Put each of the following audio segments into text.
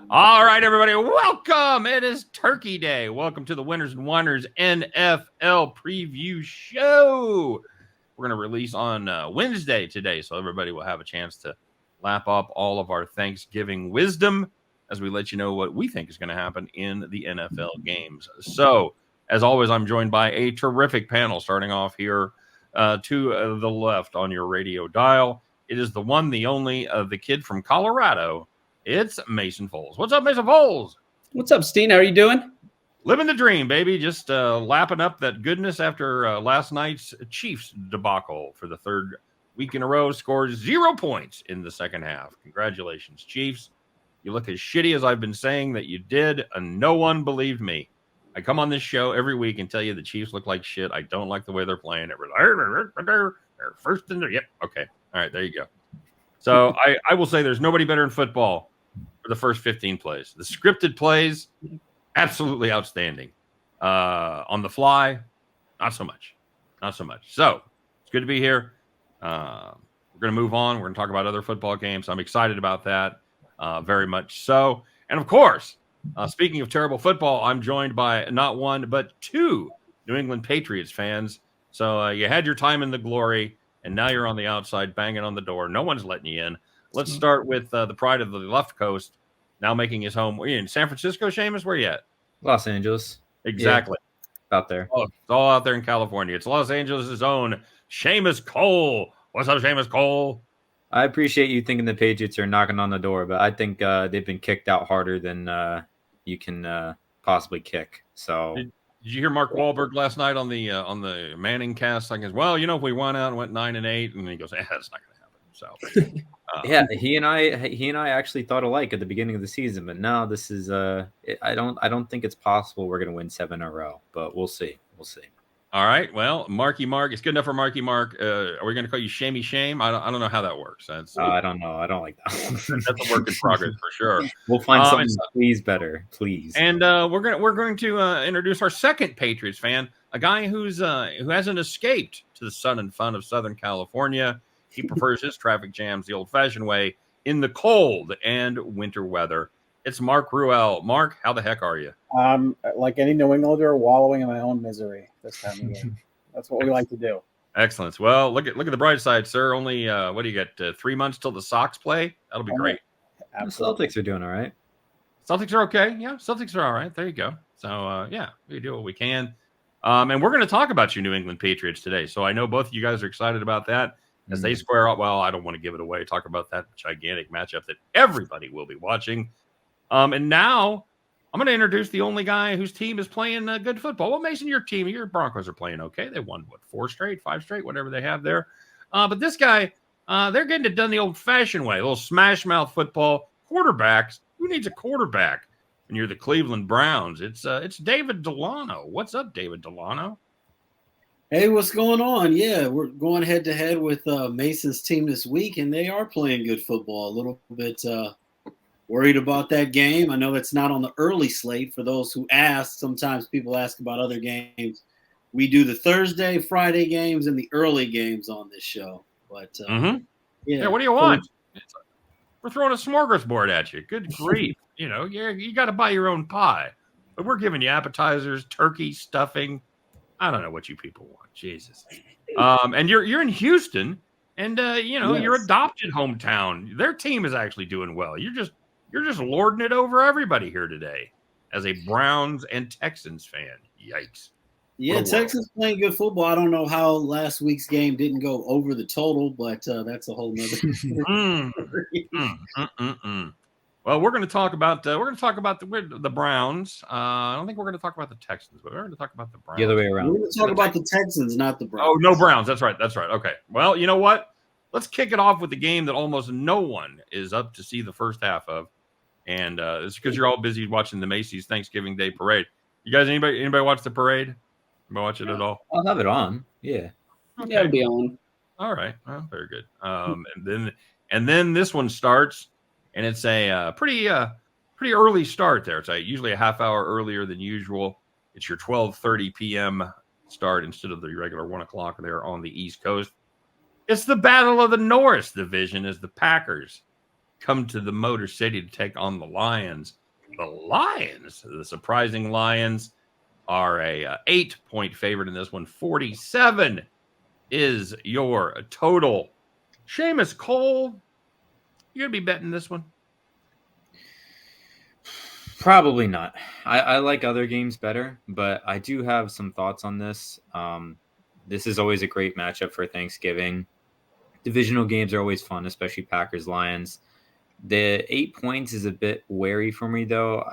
All right, everybody, welcome. It is Turkey Day. Welcome to the Winners and Whiners NFL preview show. We're going to release on Wednesday today, so everybody will have a chance to lap up all of our Thanksgiving wisdom as we let you know what we think is going to happen in the NFL games. So, as always, I'm joined by a terrific panel starting off here to the left on your radio dial. It is the one, the only, the kid from Colorado. It's Mason Folz. What's up, Mason Folz? What's up, Steehn? How are you doing? Living the dream, baby. Just lapping up that goodness after last night's Chiefs debacle for the third week in a row. Scored 0 points in the second half. Congratulations, Chiefs. You look as shitty as I've been saying that you did, and no one believed me. I come on this show every week and tell you the Chiefs look like shit. I don't like the way they're playing. They're first in the yep. Okay. All right. There you go. So I will say there's nobody better in football for the first 15 plays. The scripted plays, absolutely outstanding. On the fly, not so much. Not so much. So it's good to be here. We're going to move on. We're going to talk about other football games. I'm excited about that, very much so. And of course, speaking of terrible football, I'm joined by not one, but two New England Patriots fans. So you had your time in the glory, and now you're on the outside banging on the door. No one's letting you in. Let's start with the pride of the left coast, now making his home. Are you in San Francisco, Seamus? Where are you at? Los Angeles. Exactly. Yeah, out there. Oh, it's all out there in California. It's Los Angeles' own Seamus Cole. What's up, Seamus Cole? I appreciate you thinking the Patriots are knocking on the door, but I think they've been kicked out harder than you can possibly kick. So Did you hear Mark Wahlberg last night on the Manning cast? Like, well, if we went out and went 9-8, and he goes, that's not going to happen. So yeah, he and I actually thought alike at the beginning of the season, but now this is I don't think it's possible we're going to win 7 in a row, but we'll see. All right. Well, Marky Mark, it's good enough for Marky Mark. Are we going to call you Shamey Shame? I don't know how that works. I don't know. I don't like that. That's a work in progress for sure. We'll find something please. And we're going to introduce our second Patriots fan, a guy who hasn't escaped to the sun and fun of Southern California. He prefers his traffic jams the old-fashioned way in the cold and winter weather. It's Mark Ruelle. Mark, how the heck are you? Like any New Englander, wallowing in my own misery this time of year. That's what we like to do. Excellent. Well, look at the bright side, sir. Only what do you got? 3 months till the Sox play. That'll be great. Absolutely. The Celtics are doing all right. Celtics are okay. Yeah, Celtics are all right. There you go. So yeah, we do what we can. And we're going to talk about you New England Patriots today. So I know both of you guys are excited about that as they square up. Well, I don't want to give it away. Talk about that gigantic matchup that everybody will be watching. And now I'm going to introduce the only guy whose team is playing good football. Well, Mason, your Broncos are playing okay. They won, 4 straight, 5 straight, whatever they have there. But this guy, they're getting it done the old-fashioned way, a little smash-mouth football. Quarterbacks, who needs a quarterback when you're the Cleveland Browns? It's David Delano. What's up, David Delano? Hey, what's going on? Yeah, we're going head-to-head with Mason's team this week, and they are playing good football. A little bit worried about that game. I know it's not on the early slate for those who ask. Sometimes people ask about other games. We do the Thursday, Friday games, and the early games on this show. But yeah, what do you want? We're throwing a smorgasbord at you. Good grief! You got to buy your own pie, but we're giving you appetizers, turkey, stuffing. I don't know what you people want. Jesus. And you're in Houston, and yes. Your adopted hometown. Their team is actually doing well. You're just lording it over everybody here today as a Browns and Texans fan. Yikes. Yeah, Texans playing good football. I don't know how last week's game didn't go over the total, but that's a whole nother. Well, we're going to talk about the Browns. I don't think we're going to talk about the Texans, but we're going to talk about the Browns. The other way around. We're going to talk about the Texans, not the Browns. Oh, no Browns. That's right. Okay. Well, you know what? Let's kick it off with the game that almost no one is up to see the first half of. And it's because you're all busy watching the Macy's Thanksgiving Day Parade. You guys, anybody watch the parade? Anybody watch it at all? I'll have it on. Yeah. Okay. Yeah, it'll be on. All right. Well, very good. And then this one starts, and it's a pretty early start there. It's usually a half hour earlier than usual. It's your 12:30 p.m. start instead of the regular 1 o'clock there on the East Coast. It's the Battle of the North Division as the Packers come to the Motor City to take on the Lions. The Lions, the surprising Lions, are a 8-point favorite in this one. 47 is your total. Seamus Cole, you're going to be betting this one? Probably not. I like other games better, but I do have some thoughts on this. This is always a great matchup for Thanksgiving. Divisional games are always fun, especially Packers-Lions. The 8 points is a bit wary for me, though.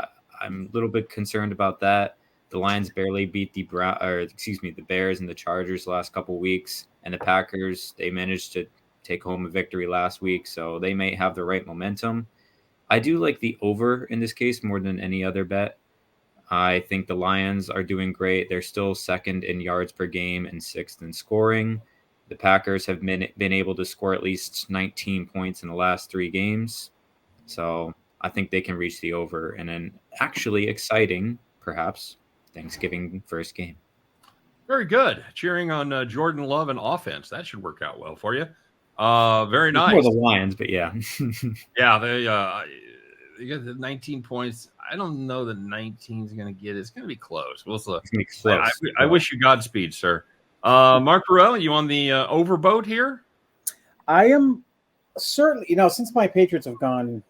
I'm a little bit concerned about that. The Lions barely beat the Bears and the Chargers the last couple weeks, and the Packers, they managed to take home a victory last week, so they may have the right momentum. I do like the over in this case more than any other bet. I think the Lions are doing great. They're still second in yards per game and sixth in scoring. The Packers have been able to score at least 19 points in the last 3 games. So I think they can reach the over in an actually exciting, perhaps, Thanksgiving first game. Very good. Cheering on Jordan Love and offense. That should work out well for you. Very nice. For the Lions, but yeah. Yeah, they get the 19 points. I don't know that 19 is going to get it. It's going to be close. We'll see. I wish you Godspeed, sir. Mark Ruelle, you on the overboat here? I am certainly, since my Patriots have gone,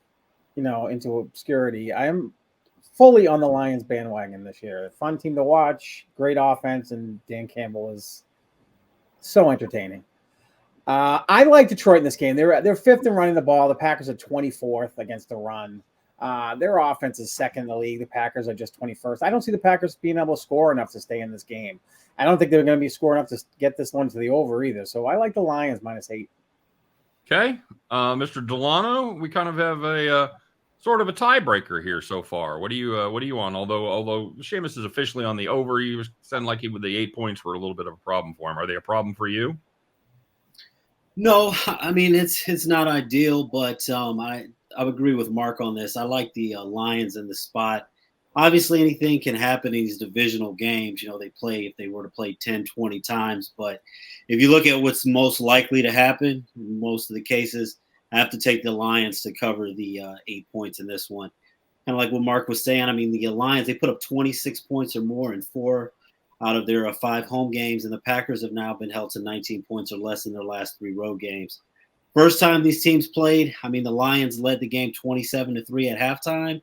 into obscurity, I am fully on the Lions bandwagon this year. Fun team to watch, great offense, and Dan Campbell is so entertaining. I like Detroit in this game. They're fifth in running the ball. The Packers are 24th against the run. Their offense is second in the league. The Packers are just 21st. I don't see the Packers being able to score enough to stay in this game. I don't think they're going to be scoring enough to get this one to the over either. So I like the Lions -8. Okay. Mr. Delano, we kind of have a sort of a tiebreaker here so far. What are you on? Although Seamus is officially on the over, you sound like the 8 points were a little bit of a problem for him. Are they a problem for you? No, I mean it's not ideal, but I would agree with Mark on this. I like the Lions in the spot. Obviously, anything can happen in these divisional games. If they were to play 10, 20 times. But if you look at what's most likely to happen, in most of the cases, I have to take the Lions to cover the 8 points in this one. Kind of like what Mark was saying. I mean, the Lions, they put up 26 points or more in 4 out of their 5 home games, and the Packers have now been held to 19 points or less in their last 3 road games. First time these teams played, I mean, the Lions led the game 27-3 at halftime.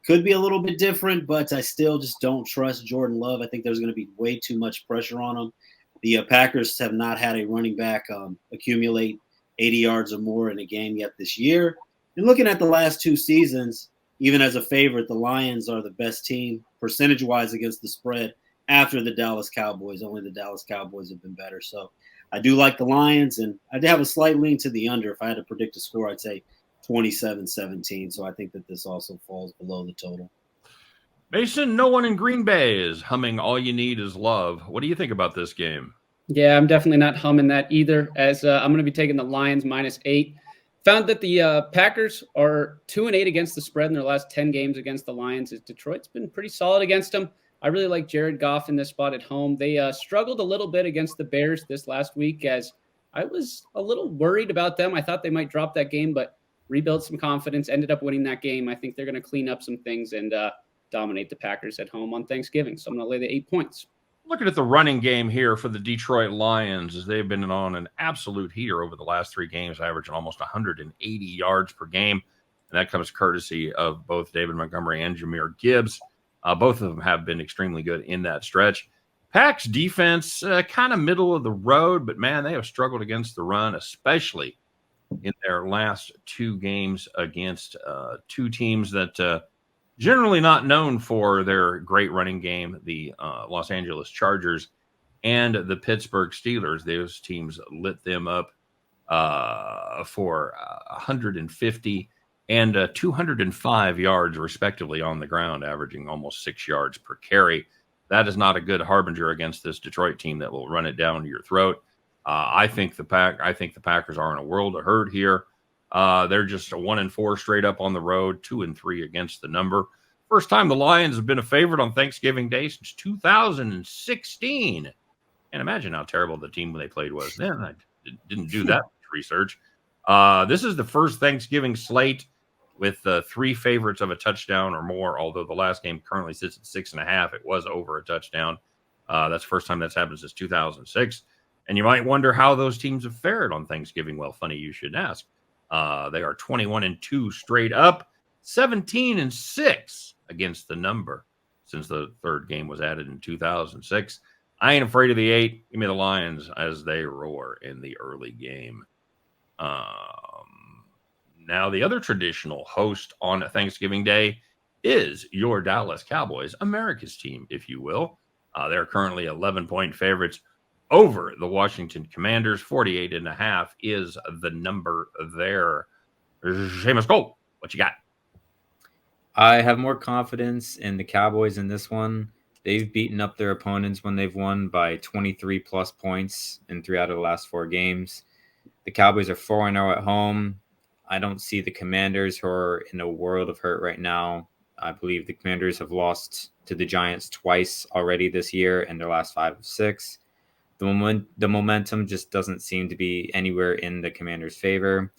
Could be a little bit different, but I still just don't trust Jordan Love. I think there's going to be way too much pressure on him. The Packers have not had a running back accumulate 80 yards or more in a game yet this year. And looking at the last 2 seasons, even as a favorite, the Lions are the best team percentage-wise against the spread after the Dallas Cowboys. Only the Dallas Cowboys have been better. So I do like the Lions, and I do have a slight lean to the under. If I had to predict a score, I'd say 27-17. So I think that this also falls below the total. Mason, no one in Green Bay is humming All You Need Is Love. What do you think about this game? Yeah, I'm definitely not humming that either, as I'm going to be taking the Lions -8. Found that the Packers are 2-8 against the spread in their last 10 games against the Lions. Detroit's been pretty solid against them. I really like Jared Goff in this spot at home. They struggled a little bit against the Bears this last week, as I was a little worried about them. I thought they might drop that game, but rebuilt some confidence, ended up winning that game. I think they're going to clean up some things and dominate the Packers at home on Thanksgiving. So I'm going to lay the 8 points. Looking at the running game here for the Detroit Lions, as they've been on an absolute heater over the last 3 games, averaging almost 180 yards per game. And that comes courtesy of both David Montgomery and Jahmyr Gibbs. Both of them have been extremely good in that stretch. Pack's defense, kind of middle of the road, but man, they have struggled against the run, especially in their last 2 games against 2 teams that generally not known for their great running game, the Los Angeles Chargers and the Pittsburgh Steelers. Those teams lit them up for 150 and 205 yards, respectively, on the ground, averaging almost 6 yards per carry. That is not a good harbinger against this Detroit team that will run it down your throat. I think the Packers are in a world of hurt here. They're just a 1-4 straight up on the road, 2-3 against the number. First time the Lions have been a favorite on Thanksgiving Day since 2016. And imagine how terrible the team when they played was then. I didn't do that research. This is the first Thanksgiving slate with 3 favorites of a touchdown or more, although the last game currently sits at 6.5. It was over a touchdown. That's the first time that's happened since 2006. And you might wonder how those teams have fared on Thanksgiving. Well, funny you should ask. They are 21-2 straight up, 17-6 against the number since the third game was added in 2006. I ain't afraid of the 8. Give me the Lions as they roar in the early game. Now, the other traditional host on Thanksgiving Day is your Dallas Cowboys, America's team, if you will. They're currently 11-point favorites over the Washington Commanders. 48.5 is the number there. Seamus Cole, what you got? I have more confidence in the Cowboys in this one. They've beaten up their opponents when they've won by 23-plus points in 3 out of the last 4 games. The Cowboys are 4-0 at home. I don't see the Commanders, who are in a world of hurt right now. I believe the Commanders have lost to the Giants twice already this year in their last 5 of 6. The momentum just doesn't seem to be anywhere in the Commanders' favor.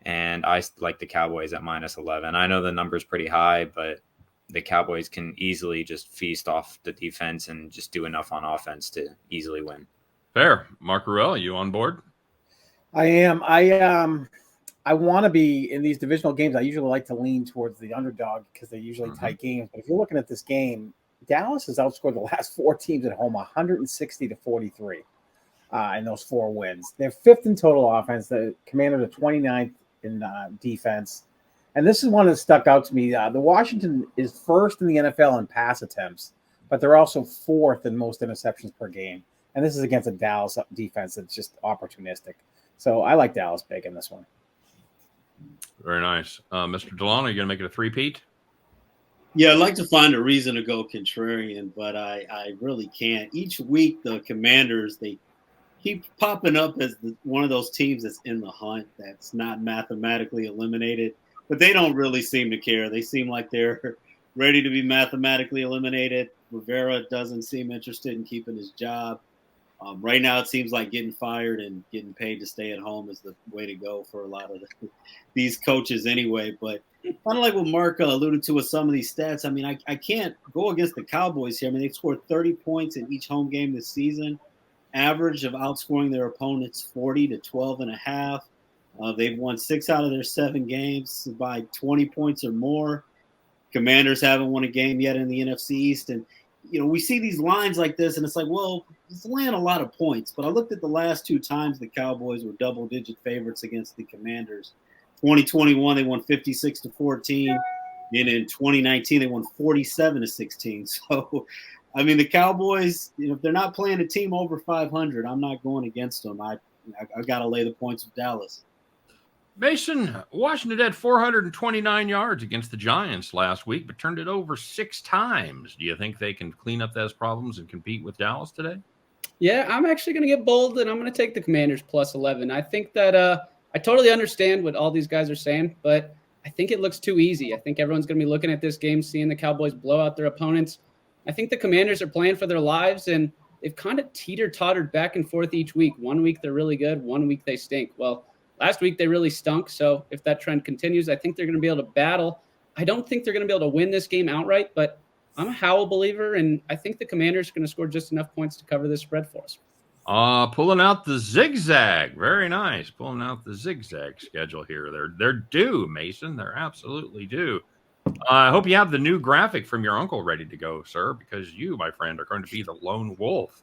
And I like the Cowboys at -11. I know the number's pretty high, but the Cowboys can easily just feast off the defense and just do enough on offense to easily win. Fair. Mark Ruelle, you on board? I am. I want to be in these divisional games. I usually like to lean towards the underdog because they're usually tight games. But if you're looking at this game, Dallas has outscored the last 4 teams at home 160-43 in those 4 wins. They're 5th in total offense. The Commanders are 29th in defense. And this is one that stuck out to me. The Washington is 1st in the NFL in pass attempts, but they're also 4th in most interceptions per game. And this is against a Dallas defense that's just opportunistic. So I like Dallas big in this one. Very nice. Mr. Delano, you going to make it a 3-peat? Yeah, I'd like to find a reason to go contrarian, but I really can't. Each week, the Commanders, they keep popping up as one of those teams that's in the hunt, that's not mathematically eliminated. But they don't really seem to care. They seem like they're ready to be mathematically eliminated. Rivera doesn't seem interested in keeping his job. Right now, it seems like getting fired and getting paid to stay at home is the way to go for a lot of these coaches anyway. But kind of like what Mark alluded to with some of these stats, I mean, I can't go against the Cowboys here. I mean, they've scored 30 points in each home game this season. Average of outscoring their opponents 40 to 12.5. They've won 6 out of their 7 games by 20 points or more. Commanders haven't won a game yet in the NFC East. And, you know, we see these lines like this, and it's like, well, it's laying a lot of points. But I looked at the last 2 times the Cowboys were double-digit favorites against the Commanders. 2021, they won 56-14. And in 2019, they won 47-16. So, I mean, the Cowboys, you know, if they're not playing a team over 500, I'm not going against them. I got to lay the points with Dallas. Mason, Washington had 429 yards against the Giants last week, but turned it over 6 times. Do you think they can clean up those problems and compete with Dallas today? Yeah, I'm actually going to get bold, and I'm going to take the Commanders +11. I think that I totally understand what all these guys are saying, but I think it looks too easy. I think everyone's going to be looking at this game, seeing the Cowboys blow out their opponents. I think the Commanders are playing for their lives, and they've kind of teeter-tottered back and forth each week. One week they're really good, one week they stink. Well, last week they really stunk, so if that trend continues, I think they're going to be able to battle. I don't think they're going to be able to win this game outright, but I'm a Howell believer, and I think the Commanders are going to score just enough points to cover this spread for us. Pulling out the zigzag. Very nice. Pulling out the zigzag schedule here. They're due, Mason. They're absolutely due. I hope you have the new graphic from your uncle ready to go, sir, because you, my friend, are going to be the lone wolf.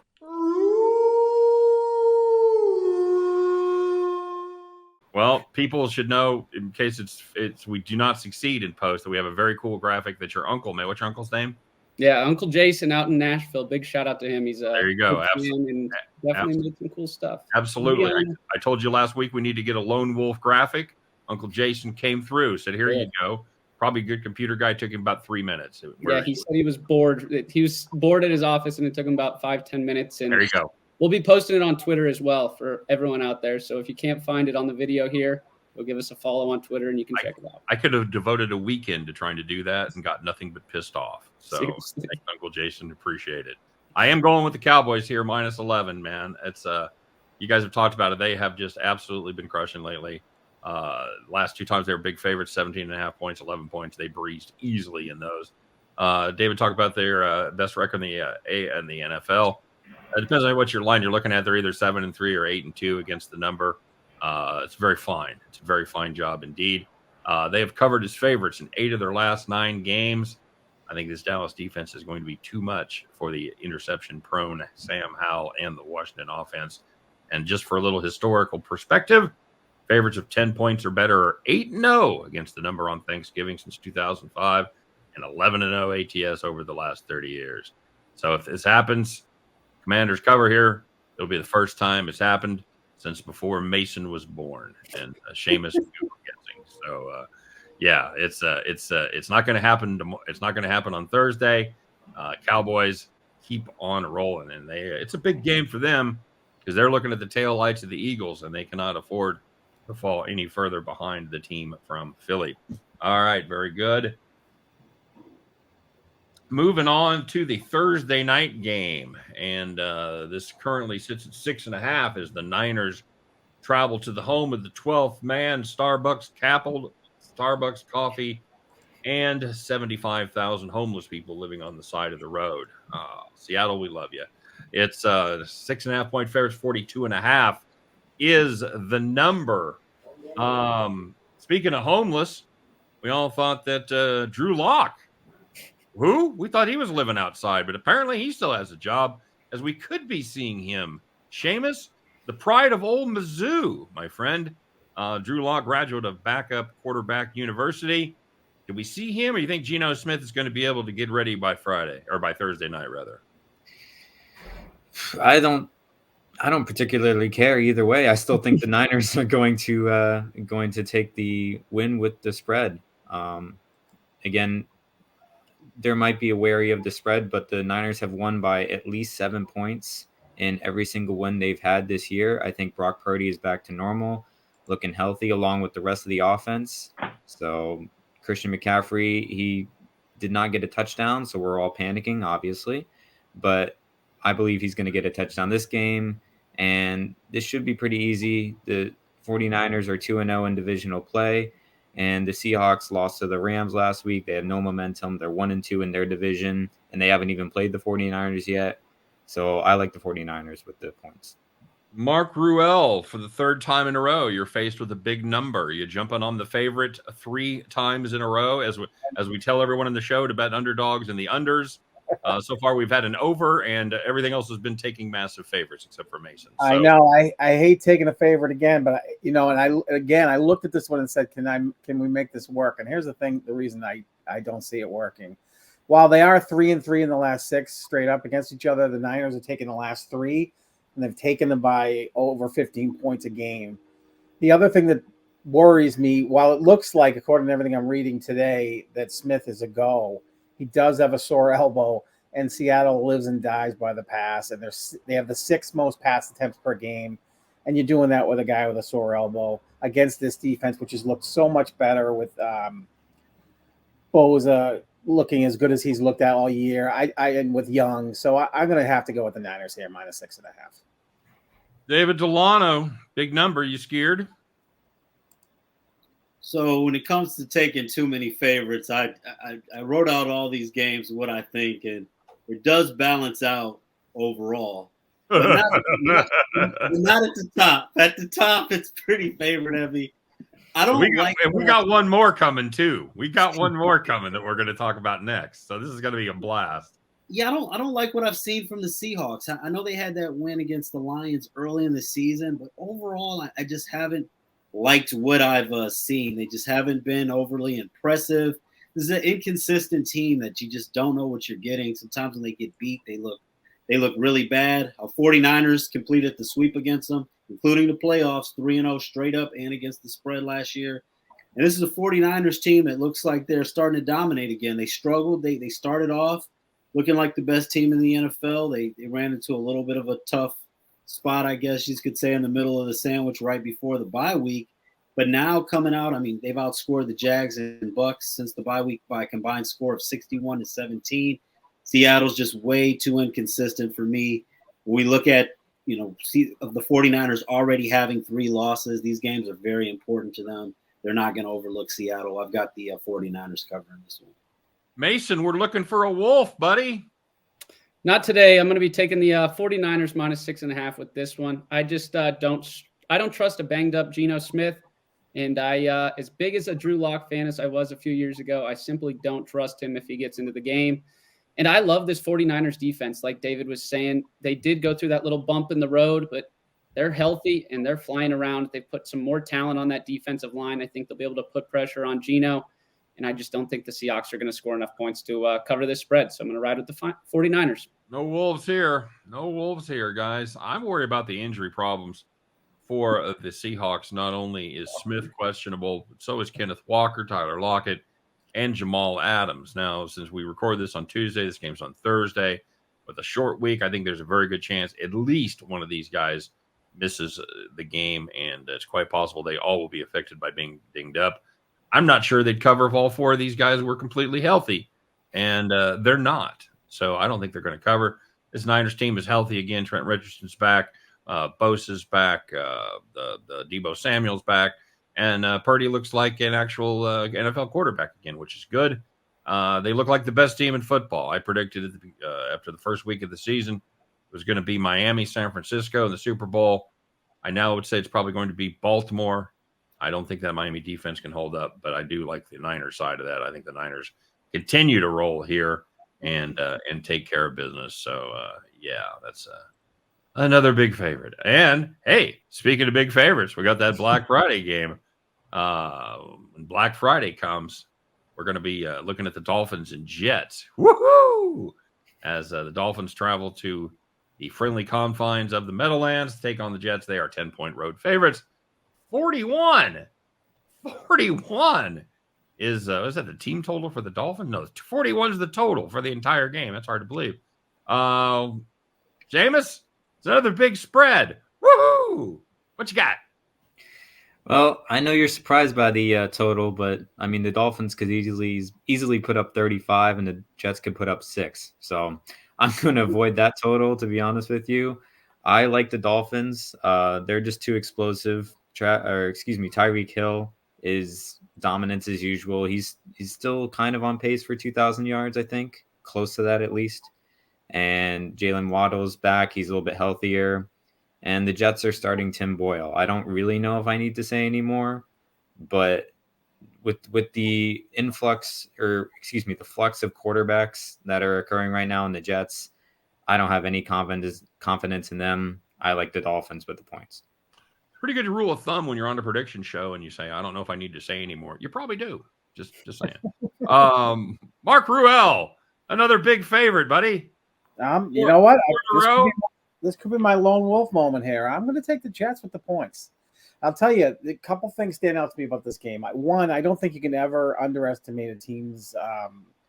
Well, people should know, in case it's we do not succeed in post, that we have a very cool graphic that your uncle made. What's your uncle's name? Yeah, Uncle Jason out in Nashville. Big shout out to him. He's there you go. Absolutely. And definitely made some cool stuff. Absolutely. I told you last week we need to get a lone wolf graphic. Uncle Jason came through, said, here you go. Probably a good computer guy. Took him about 3 minutes. Yeah, he said he was bored. He was bored at his office, and it took him about 5-10 minutes. And there you go. We'll be posting it on Twitter as well for everyone out there. So if you can't find it on the video here, we'll give us a follow on Twitter, and you can check it out. I could have devoted a weekend to trying to do that and got nothing but pissed off. So thanks, Uncle Jason. Appreciate it. I am going with the Cowboys here, -11, man. It's you guys have talked about it. They have just absolutely been crushing lately. Last 2 times they were big favorites, 17.5 points, 11 points. They breezed easily in those. David talked about their best record in the NFL. It depends on what your line you're looking at. They're either 7-3 or 8-2 against the number. It's very fine. It's a very fine job indeed. They have covered as favorites in 8 of their last 9 games. I think this Dallas defense is going to be too much for the interception-prone Sam Howell and the Washington offense. And just for a little historical perspective, favorites of 10 points or better are 8-0 against the number on Thanksgiving since 2005 and 11-0 ATS over the last 30 years. So if this happens, Commanders cover here. It'll be the first time it's happened since before Mason was born, and Seamus Cole, I'm guessing. So, yeah, it's not going to happen. It's not going to happen on Thursday. Cowboys keep on rolling, and it's a big game for them because they're looking at the tail lights of the Eagles, and they cannot afford to fall any further behind the team from Philly. All right, very good. Moving on to the Thursday night game, and this currently sits at 6.5 as the Niners travel to the home of the 12th man, Starbucks coffee, and 75,000 homeless people living on the side of the road. Seattle, we love you. It's 6.5 point favorites, 42.5 is the number. Speaking of homeless, we all thought that Drew Lock, we thought he was living outside, but apparently he still has a job, as we could be seeing him. Seamus, the pride of old Mizzou, my friend. Drew Lock, graduate of Backup Quarterback University. Did we see him, or you think Geno Smith is going to be able to get ready by Friday, or by Thursday night, rather? I don't particularly care either way. I still think the Niners are going to take the win with the spread. Again, there might be a wary of the spread, but the Niners have won by at least 7 points in every single win they've had this year. I think Brock Purdy is back to normal, looking healthy, along with the rest of the offense. So Christian McCaffrey, he did not get a touchdown, so we're all panicking, obviously. But I believe he's going to get a touchdown this game, and this should be pretty easy. The 49ers are 2-0 in divisional play. And the Seahawks lost to the Rams last week. They have no momentum. They're 1-2 in their division, and they haven't even played the 49ers yet. So I like the 49ers with the points. Mark Ruelle, for the 3rd time in a row, you're faced with a big number. You're jumping on the favorite 3 times in a row, as we tell everyone in the show to bet underdogs and the unders. So far, we've had an over, and everything else has been taking massive favorites, except for Mason. So, I know. I hate taking a favorite again, but I looked at this one and said, can we make this work? And here's the reason I don't see it working. While they are 3-3 in the last 6 straight up against each other, the Niners have taken the last 3, and they've taken them by over 15 points a game. The other thing that worries me, while it looks like, according to everything I'm reading today, that Smith is a go, he does have a sore elbow, and Seattle lives and dies by the pass, and they have the 6th most pass attempts per game, and you're doing that with a guy with a sore elbow against this defense, which has looked so much better with Boza looking as good as he's looked at all year. And with Young, so I'm going to have to go with the Niners here, -6.5. David Delano, big number. You scared? So when it comes to taking too many favorites, I wrote out all these games, what I think, and it does balance out overall. But not at the top. At the top, it's pretty favorite heavy. We got one more coming too. We got one more coming that we're going to talk about next. So this is going to be a blast. Yeah, I don't like what I've seen from the Seahawks. I know they had that win against the Lions early in the season, but overall, I just haven't liked what I've seen. They just haven't been overly impressive. This is an inconsistent team that you just don't know what you're getting. Sometimes when they get beat, they look really bad. 49ers completed the sweep against them, including the playoffs, 3-0 straight up and against the spread last year. And this is a 49ers team that looks like they're starting to dominate again. They struggled. They started off looking like the best team in the NFL. They ran into a little bit of a tough spot, I guess you could say, in the middle of the sandwich right before the bye week. But now coming out, I mean, they've outscored the Jags and Bucks since the bye week by a combined score of 61-17. Seattle's just way too inconsistent for me. When we look at see of the 49ers already having 3 losses. These games are very important to them. They're not going to overlook Seattle. I've got the 49ers covering this one. Mason, we're looking for a wolf, buddy. Not today. I'm going to be taking the 49ers minus 6.5 with this one. I just don't trust a banged up Geno Smith. And I, as big as a Drew Lock fan as I was a few years ago, I simply don't trust him if he gets into the game. And I love this 49ers defense. Like David was saying, they did go through that little bump in the road, but they're healthy and they're flying around. They've put some more talent on that defensive line. I think they'll be able to put pressure on Geno. And I just don't think the Seahawks are going to score enough points to cover this spread. So I'm going to ride with the 49ers. No wolves here. No wolves here, guys. I'm worried about the injury problems for the Seahawks. Not only is Smith questionable, but so is Kenneth Walker, Tyler Lockett, and Jamal Adams. Now, since we record this on Tuesday, this game's on Thursday. With a short week, I think there's a very good chance at least one of these guys misses the game, and it's quite possible they all will be affected by being dinged up. I'm not sure they'd cover if all 4 of these guys were completely healthy, and they're not. So I don't think they're going to cover. This Niners team is healthy again. Trent Richardson's back. Bosa's back. The Deebo Samuel's back. And Purdy looks like an actual NFL quarterback again, which is good. They look like the best team in football. I predicted after the first week of the season it was going to be Miami, San Francisco in the Super Bowl. I now would say it's probably going to be Baltimore. I don't think that Miami defense can hold up, but I do like the Niners side of that. I think the Niners continue to roll here and take care of business. So, that's another big favorite. And, hey, speaking of big favorites, we got that Black Friday game. When Black Friday comes, we're going to be looking at the Dolphins and Jets. Woohoo! As the Dolphins travel to the friendly confines of the Meadowlands to take on the Jets. They are 10-point road favorites. 41 is that the team total for the Dolphins? No, 41 is the total for the entire game. That's hard to believe. Jameis, it's another big spread. Woohoo! What you got? Well, I know you're surprised by the total, but I mean the Dolphins could easily put up 35, and the Jets could put up 6. So I'm going to avoid that total. To be honest with you, I like the Dolphins. They're just too explosive. Tyreek Hill is dominant as usual. He's still kind of on pace for 2,000 yards, I think, close to that at least. And Jalen Waddle's back. He's a little bit healthier. And the Jets are starting Tim Boyle. I don't really know if I need to say any more, but with the the flux of quarterbacks that are occurring right now in the Jets, I don't have any confidence in them. I like the Dolphins with the points. Pretty good rule of thumb when you're on a prediction show and you say, I don't know if I need to say anymore. You probably do. Just saying. Mark Ruelle, another big favorite, buddy. You know what? This could be my lone wolf moment here. I'm going to take the Jets with the points. I'll tell you, a couple things stand out to me about this game. One, I don't think you can ever underestimate a team's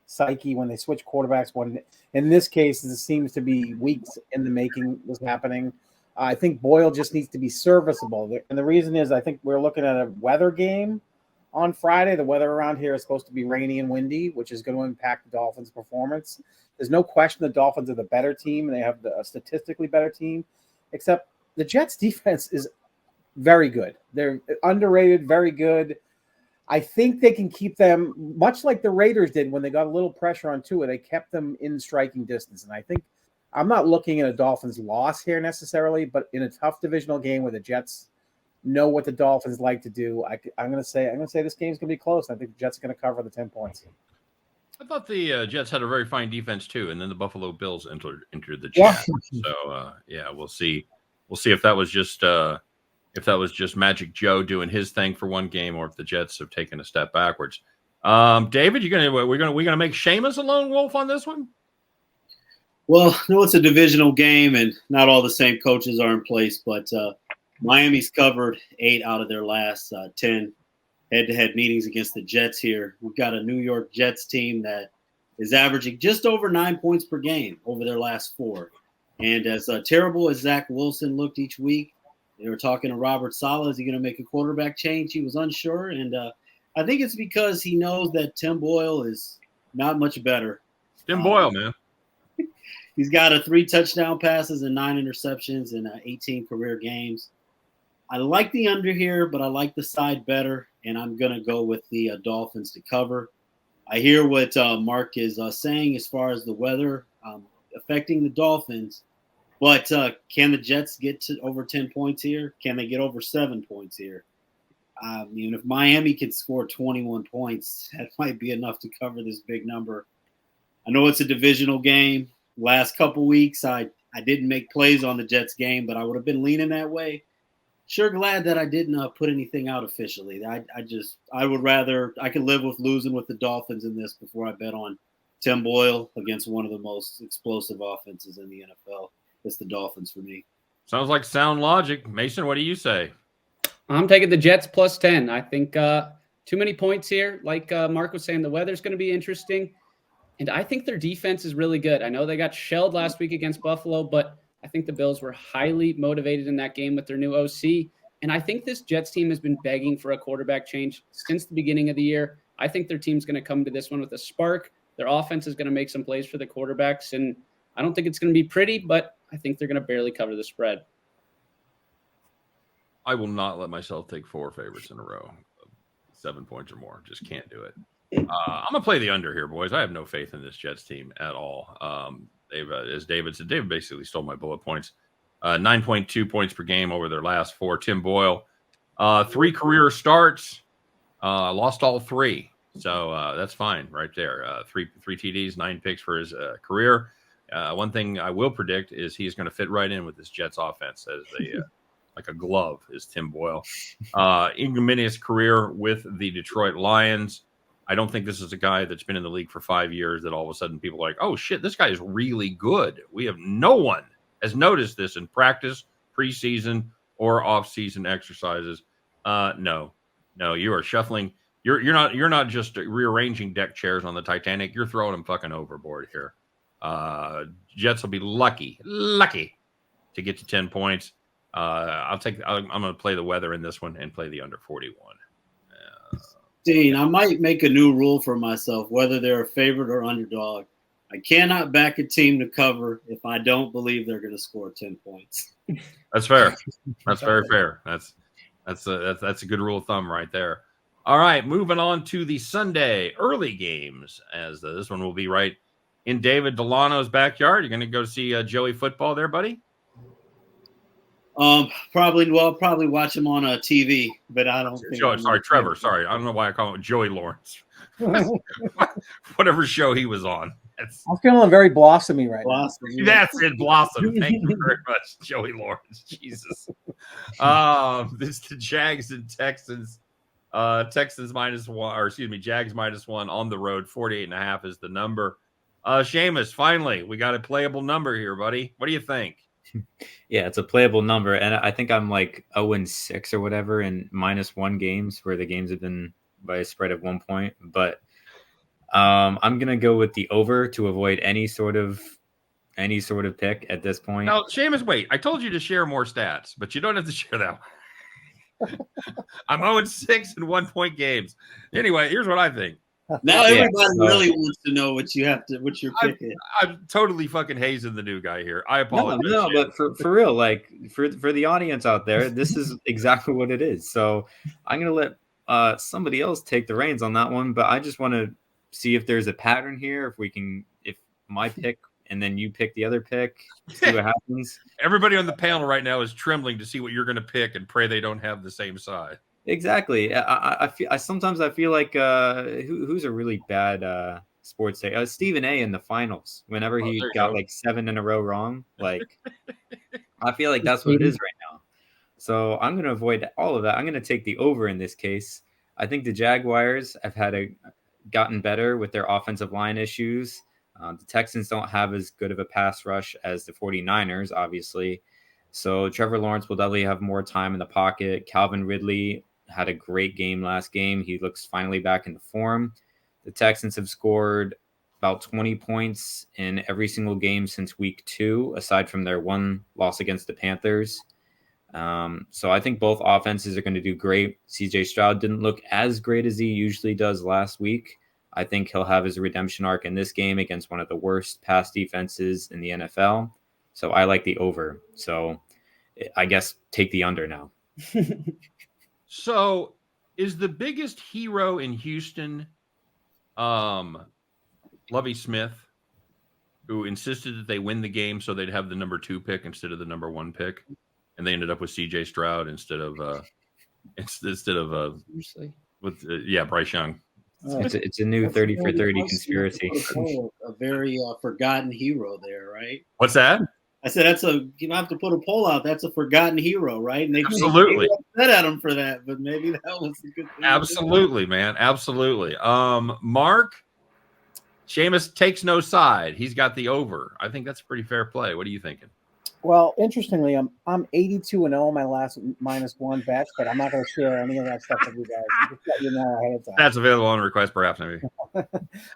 psyche when they switch quarterbacks. When in this case, this seems to be weeks in the making was happening. I think Boyle just needs to be serviceable. And the reason is I think we're looking at a weather game on Friday. The weather around here is supposed to be rainy and windy, which is going to impact the Dolphins' performance. There's no question the Dolphins are the better team, and they have a statistically better team, except the Jets' defense is very good. They're underrated, very good. I think they can keep them, much like the Raiders did when they got a little pressure on Tua. They kept them in striking distance. And I think I'm not looking at a Dolphins loss here necessarily, but in a tough divisional game where the Jets know what the Dolphins like to do, I'm going to say this game's going to be close. I think the Jets are going to cover the 10 points. I thought the Jets had a very fine defense too, and then the Buffalo Bills entered the chat. So we'll see. We'll see if that was just Magic Joe doing his thing for one game, or if the Jets have taken a step backwards. David, we're gonna make Seamus a lone wolf on this one? Well, no, it's a divisional game, and not all the same coaches are in place, but Miami's covered 8 out of their last 10 head-to-head meetings against the Jets here. We've got a New York Jets team that is averaging just over 9 points per game over their last 4. And as terrible as Zach Wilson looked each week, they were talking to Robert Saleh. Is he going to make a quarterback change? He was unsure. And I think it's because he knows that Tim Boyle is not much better. Tim Boyle, man. He's got 3 touchdown passes and 9 interceptions in 18 career games. I like the under here, but I like the side better, and I'm going to go with the Dolphins to cover. I hear what Mark is saying as far as the weather affecting the Dolphins, but can the Jets get to over 10 points here? Can they get over 7 points here? If Miami can score 21 points, that might be enough to cover this big number. I know it's a divisional game. Last couple weeks, I didn't make plays on the Jets game, but I would have been leaning that way. Sure glad that I didn't put anything out officially. I could live with losing with the Dolphins in this before I bet on Tim Boyle against one of the most explosive offenses in the NFL. It's the Dolphins for me. Sounds like sound logic. Mason, what do you say? I'm taking the Jets plus 10. I think too many points here. Like Mark was saying, the weather's going to be interesting. And I think their defense is really good. I know they got shelled last week against Buffalo, but I think the Bills were highly motivated in that game with their new OC. And I think this Jets team has been begging for a quarterback change since the beginning of the year. I think their team's going to come to this one with a spark. Their offense is going to make some plays for the quarterbacks. And I don't think it's going to be pretty, but I think they're going to barely cover the spread. I will not let myself take 4 favorites in a row, 7 points or more. Just can't do it. I'm gonna play the under here, boys. I have no faith in this Jets team at all. As David said, David basically stole my bullet points. 9.2 points per game over their last 4. Tim Boyle, 3 career starts, lost all 3, so that's fine right there. 3 TDs, 9 picks for his career. One thing I will predict is he's going to fit right in with this Jets offense as like a glove. Is Tim Boyle. Ignominious career with the Detroit Lions. I don't think this is a guy that's been in the league for 5 years that all of a sudden people are like, oh, shit, this guy is really good. No one has noticed this in practice, preseason, or off-season exercises. No, you are shuffling. You're not just rearranging deck chairs on the Titanic. You're throwing them fucking overboard here. Jets will be lucky to get to 10 points. I'm going to play the weather in this one and play the under 41. Dean, I might make a new rule for myself, whether they're a favorite or underdog. I cannot back a team to cover if I don't believe they're going to score 10 points. That's fair. That's very fair. That's a good rule of thumb right there. All right, moving on to the Sunday early games, as this one will be right in David Delano's backyard. You're going to go see Joey football there, buddy? Probably watch him on a TV, but I don't think. Trevor. Sorry, I don't know why I call him Joey Lawrence. Whatever show he was on. I'm feeling very blossomy right now. That's it, Blossom. Thank you very much, Joey Lawrence. Jesus. This is the Jags and Texans. Texans -1, or excuse me, Jags -1 on the road. 48.5 is the number. Seamus, finally, we got a playable number here, buddy. What do you think? Yeah, it's a playable number, and I think I'm like 0-6 or whatever in -1 games where the games have been by a spread of 1 point. But I'm gonna go with the over to avoid any sort of pick at this point. Now, Seamus, wait. I told you to share more stats, but you don't have to share that one. I'm 0-6 in 1 point games. Anyway, here's what I think. Now everybody really wants to know what you're picking. I'm totally fucking hazing the new guy here. I apologize. No, but for real, like for the audience out there, this is exactly what it is. So I'm gonna let somebody else take the reins on that one. But I just want to see if there's a pattern here. If my pick and then you pick the other pick, see what happens. Everybody on the panel right now is trembling to see what you're going to pick and pray they don't have the same side. Exactly. I sometimes feel like who's a really bad sports day? Stephen A. in the finals. Whenever he got like 7 in a row wrong, like I feel like that's what it is right now. So I'm going to avoid all of that. I'm going to take the over in this case. I think the Jaguars have gotten better with their offensive line issues. The Texans don't have as good of a pass rush as the 49ers, obviously. So Trevor Lawrence will definitely have more time in the pocket. Calvin Ridley had a great game last game. He looks finally back into form. The Texans have scored about 20 points in every single game since week 2, aside from their one loss against the Panthers. So I think both offenses are going to do great. CJ Stroud didn't look as great as he usually does last week. I think he'll have his redemption arc in this game against one of the worst pass defenses in the NFL. So I like the over. So I guess take the under now. So is the biggest hero in Houston Lovie Smith, who insisted that they win the game so they'd have the number 2 pick instead of the number 1 pick, and they ended up with C.J. Stroud instead of Bryce Young. It's a new 30 for 30 conspiracy. A very forgotten hero there, right? What's that? I said you have to put a poll out. That's a forgotten hero, right? And they absolutely upset at him for that, but maybe that was a good thing. Absolutely, man. Absolutely. Mark, Seamus takes no side. He's got the over. I think that's a pretty fair play. What are you thinking? Well, interestingly, I'm 82-0 my last -1 bet, but I'm not going to share any of that stuff with you guys. Just let you know ahead of time. That's available on request, perhaps, maybe.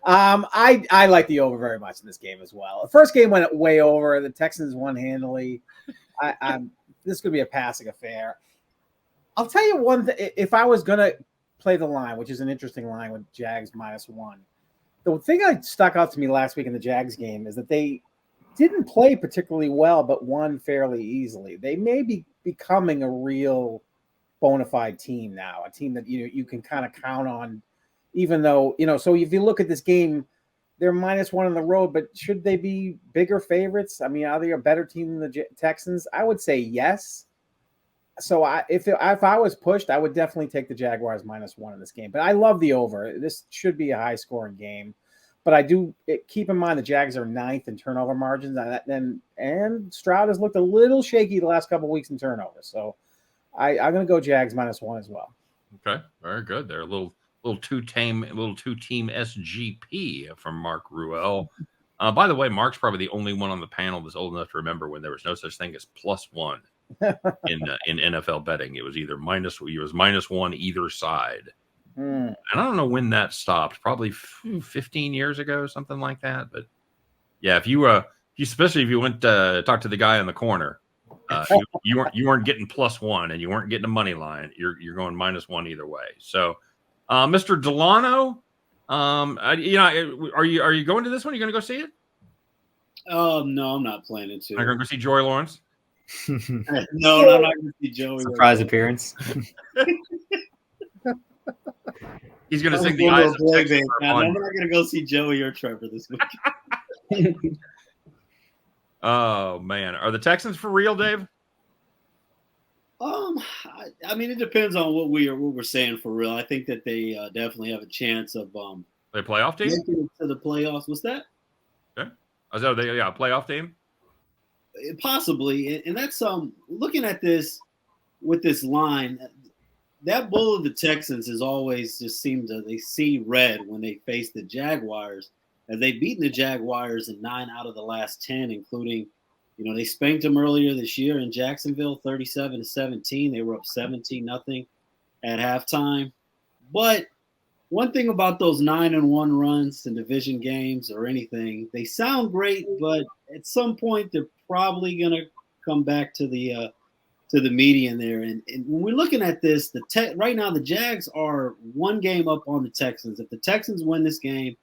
I like the over very much in this game as well. The first game went way over. The Texans won handily. This could be a passing affair. I'll tell you one thing. If I was going to play the line, which is an interesting line with Jags -1, the thing that stuck out to me last week in the Jags game is that they didn't play particularly well, but won fairly easily. They may be becoming a real bona fide team now, a team that you can kind of count on, even though, so if you look at this game, they're -1 on the road, but should they be bigger favorites? I mean, are they a better team than the Texans? I would say yes. So if I was pushed, I would definitely take the Jaguars -1 in this game. But I love the over. This should be a high scoring game. But I do keep in mind the Jags are 9th in turnover margins, and Stroud has looked a little shaky the last couple of weeks in turnovers. So I'm going to go Jags -1 as well. Okay, very good. They're a little two-team SGP from Mark Ruelle. By the way, Mark's probably the only one on the panel that's old enough to remember when there was no such thing as +1 in NFL betting. It was either -1 either side. And I don't know when that stopped. Probably 15 years ago, something like that. But yeah, especially if you went to talk to the guy in the corner, you weren't getting +1 and you weren't getting a money line. You're going -1 either way. So, Mr. Delano, are you going to this one? Are you going to go see it? No, I'm not planning to. Are you going to go see Joey Lawrence? No, I'm not going to see Joey. Surprise appearance. He's going to sing the Eyes of Texas. I'm not going to go see Joey or Trevor this week. Oh man, are the Texans for real, Dave? I mean, it depends on what we're saying for real. I think that they definitely have a chance of they playoff team making it to the playoffs. What's that? Okay, a playoff team. Possibly, and that's looking at this with this line. That bull of the Texans has always just seemed to they see red when they face the Jaguars, as they've beaten the Jaguars in 9 out of the last 10, including, they spanked them earlier this year in Jacksonville, 37-17. They were up 17-0 at halftime. But one thing about those 9-1 runs in division games or anything, they sound great, but at some point they're probably going to come back to the median there. And when we're looking at this, right now the Jags are 1 game up on the Texans. If the Texans win this game,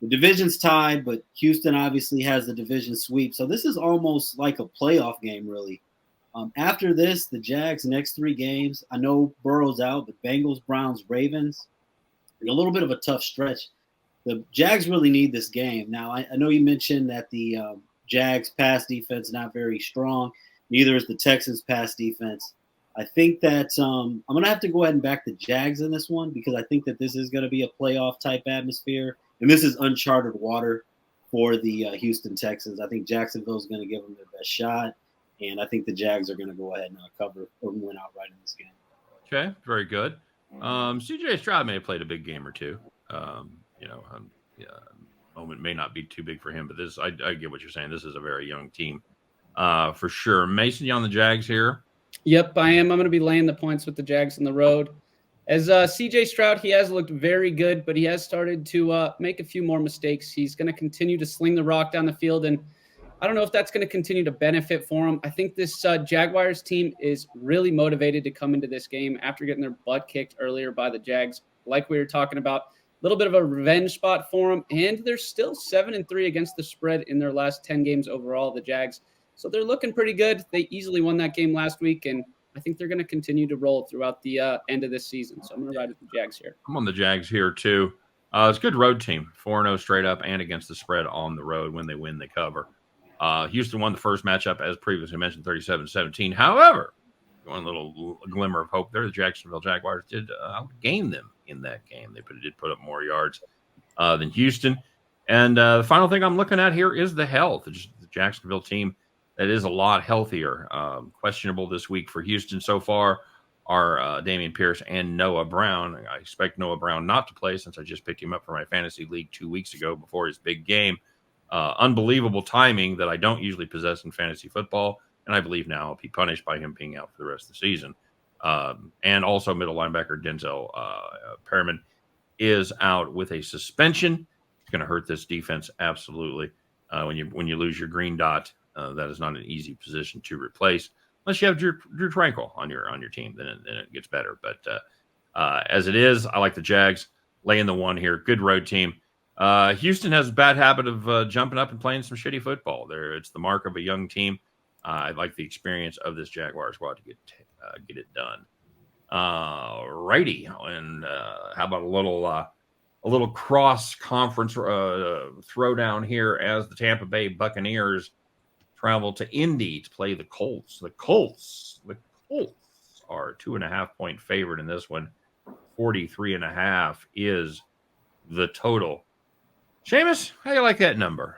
the division's tied, but Houston obviously has the division sweep. So this is almost like a playoff game, really. After this, the Jags' next 3 games, I know Burrow's out, but Bengals, Browns, Ravens, a little bit of a tough stretch. The Jags really need this game. Now, I know you mentioned that the Jags' pass defense is not very strong. Neither is the Texans' pass defense. I think that I'm going to have to go ahead and back the Jags in this one because I think that this is going to be a playoff-type atmosphere. And this is uncharted water for the Houston Texans. I think Jacksonville is going to give them their best shot. And I think the Jags are going to go ahead and cover or win outright in this game. Okay, very good. C.J. Stroud may have played a big game or two. Moment may not be too big for him, but I get what you're saying. This is a very young team. For sure. Mason, you on the Jags here? Yep, I am. I'm going to be laying the points with the Jags on the road. As C.J. Stroud, he has looked very good, but he has started to make a few more mistakes. He's going to continue to sling the rock down the field, and I don't know if that's going to continue to benefit for him. I think this Jaguars team is really motivated to come into this game after getting their butt kicked earlier by the Jags. Like we were talking about, little bit of a revenge spot for them, and they're still 7-3 against the spread in their last 10 games overall, the Jags. So they're looking pretty good. They easily won that game last week, and I think they're going to continue to roll throughout the end of this season. So I'm going to ride with the Jags here. I'm on the Jags here too. It's a good road team, 4-0 straight up and against the spread on the road. When they win, they cover. Houston won the first matchup, as previously mentioned, 37-17. However, one little glimmer of hope there, the Jacksonville Jaguars did outgain them in that game. They did put up more yards than Houston. And the final thing I'm looking at here is the health. The Jacksonville team that is a lot healthier. Questionable this week for Houston so far are Dameon Pierce and Noah Brown. I expect Noah Brown not to play since I just picked him up for my fantasy league 2 weeks ago before his big game. Unbelievable timing that I don't usually possess in fantasy football. And I believe now I'll be punished by him being out for the rest of the season. And also middle linebacker Denzel Perriman is out with a suspension. It's going to hurt this defense absolutely. When you lose your green dot, that is not an easy position to replace. Unless you have Drew Tranquil on your team, then it gets better. But as it is, I like the Jags laying the one here. Good road team. Houston has a bad habit of jumping up and playing some shitty football. It's the mark of a young team. I like the experience of this Jaguar squad to get it done. Righty, and how about a little cross conference throwdown here as the Tampa Bay Buccaneers travel to Indy to play the Colts. The Colts are 2.5-point favorite in this one. 43.5 is the total. Seamus, how do you like that number?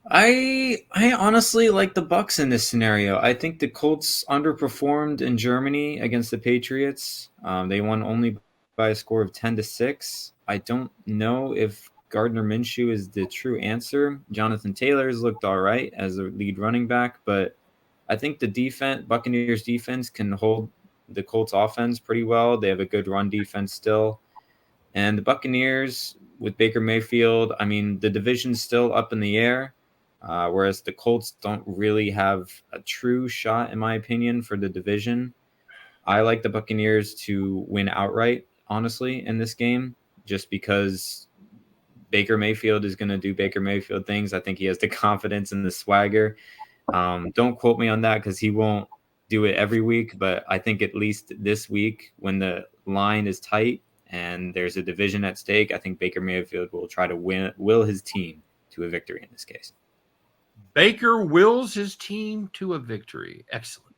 I honestly like the Bucs in this scenario. I think the Colts underperformed in Germany against the Patriots. They won only by a score of 10-6. I don't know if Gardner Minshew is the true answer. Jonathan Taylor's looked all right as a lead running back, but I think the Buccaneers defense can hold the Colts offense pretty well. They have a good run defense still. And the Buccaneers with Baker Mayfield, I mean, the division's still up in the air. Whereas the Colts don't really have a true shot, in my opinion, for the division. I like the Buccaneers to win outright, honestly, in this game, just because Baker Mayfield is going to do Baker Mayfield things. I think he has the confidence and the swagger. Don't quote me on that because he won't do it every week, but I think at least this week when the line is tight and there's a division at stake, I think Baker Mayfield will try to will his team to a victory in this case. Baker wills his team to a victory. Excellent.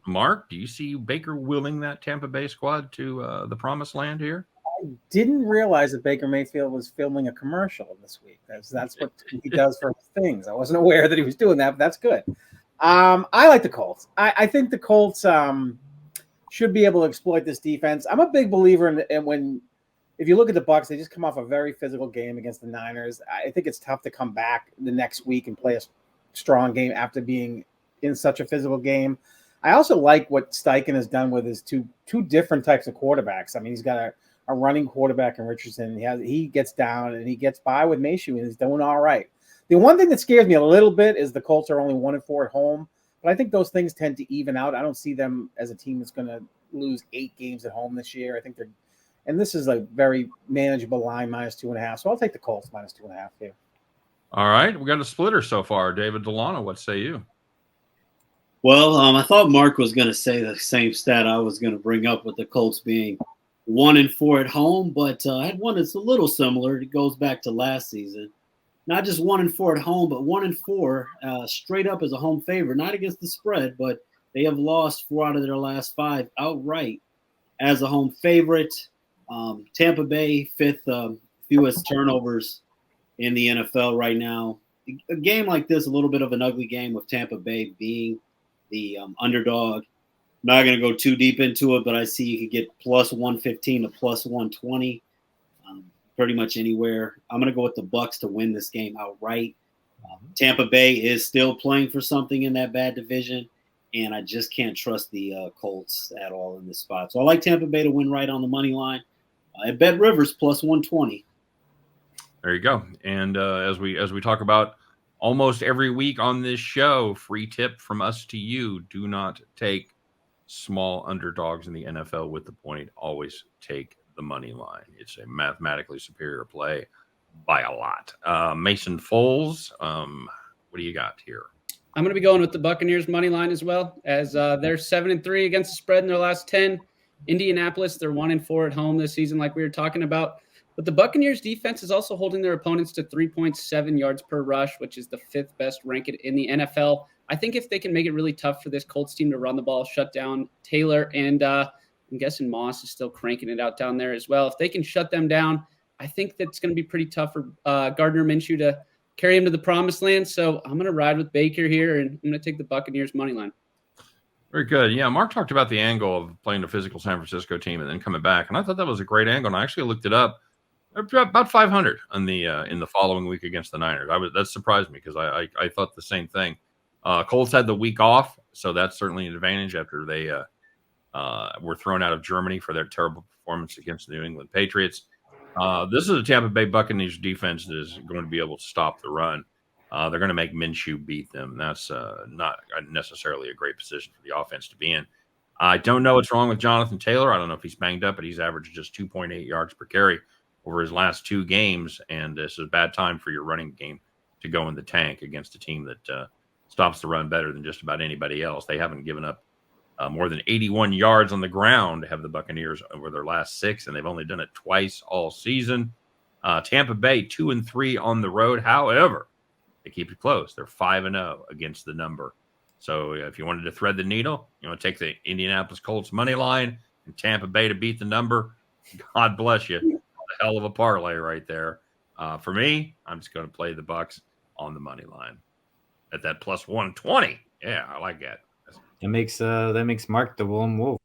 Mark, do you see Baker willing that Tampa Bay squad to the promised land here? I didn't realize that Baker Mayfield was filming a commercial this week. That's what he does for his things. I wasn't aware that he was doing that, but that's good. I like the Colts. I think the Colts should be able to exploit this defense. I'm a big believer in if you look at the Bucs, they just come off a very physical game against the Niners. I think it's tough to come back the next week and play a strong game after being in such a physical game. I also like what Steichen has done with his two different types of quarterbacks. I mean, he's got a running quarterback in Richardson. He gets down and he gets by with Minshew and he's doing all right. The one thing that scares me a little bit is the Colts are only 1-4 at home, but I think those things tend to even out. I don't see them as a team that's going to lose 8 games at home this year. I think and this is a very manageable line, -2.5. So I'll take the Colts -2.5 here. All right, we got a splitter so far. David Delano, what say you? Well, I thought Mark was going to say the same stat I was going to bring up with the Colts being 1-4 at home, but I had one that's a little similar. It goes back to last season. Not just 1-4 at home, but 1-4 straight up as a home favorite, not against the spread, but they have lost 4 out of their last 5 outright as a home favorite. Tampa Bay, 5th fewest turnovers in the NFL right now. A game like this, a little bit of an ugly game with Tampa Bay being the underdog. Not going to go too deep into it, but I see you could get +115 to +120 pretty much anywhere. I'm going to go with the Bucs to win this game outright. Tampa Bay is still playing for something in that bad division, and I just can't trust the Colts at all in this spot. So I like Tampa Bay to win right on the money line. I bet Rivers +120. There you go. And as we talk about almost every week on this show, free tip from us to you: do not take small underdogs in the NFL with the point. Always take the the money line. It's a mathematically superior play by a lot. Mason Folz, what do you got here? I'm going to be going with the Buccaneers money line as well, as they're 7-3 against the spread in their last 10. Indianapolis, they're 1-4 at home this season, like we were talking about. But the Buccaneers defense is also holding their opponents to 3.7 yards per rush, which is the 5th best ranked in the NFL. I think if they can make it really tough for this Colts team to run the ball, shut down Taylor, and I'm guessing Moss is still cranking it out down there as well. If they can shut them down, I think that's going to be pretty tough for Gardner Minshew to carry him to the promised land. So I'm going to ride with Baker here, and I'm going to take the Buccaneers money line. Very good. Yeah, Mark talked about the angle of playing a physical San Francisco team and then coming back, and I thought that was a great angle. And I actually looked it up. They're about 500 on the in the following week against the Niners. That surprised me because I thought the same thing. Colts had the week off, so that's certainly an advantage after they were thrown out of Germany for their terrible performance against the New England Patriots. This is a Tampa Bay Buccaneers defense that is going to be able to stop the run. They're going to make Minshew beat them. That's not necessarily a great position for the offense to be in. I don't know what's wrong with Jonathan Taylor. I don't know if he's banged up, but he's averaged just 2.8 yards per carry over his last 2 games, and this is a bad time for your running game to go in the tank against a team that stops the run better than just about anybody else. They haven't given up more than 81 yards on the ground, have the Buccaneers over their last 6, and they've only done it twice all season. Tampa Bay 2-3 on the road. However, they keep it close. They're 5-0 against the number. So if you wanted to thread the needle, take the Indianapolis Colts money line and Tampa Bay to beat the number. God bless you. A hell of a parlay right there. For me, I'm just going to play the Bucs on the money line at that plus 120. Yeah, I like that. That makes Mark the lone wolf.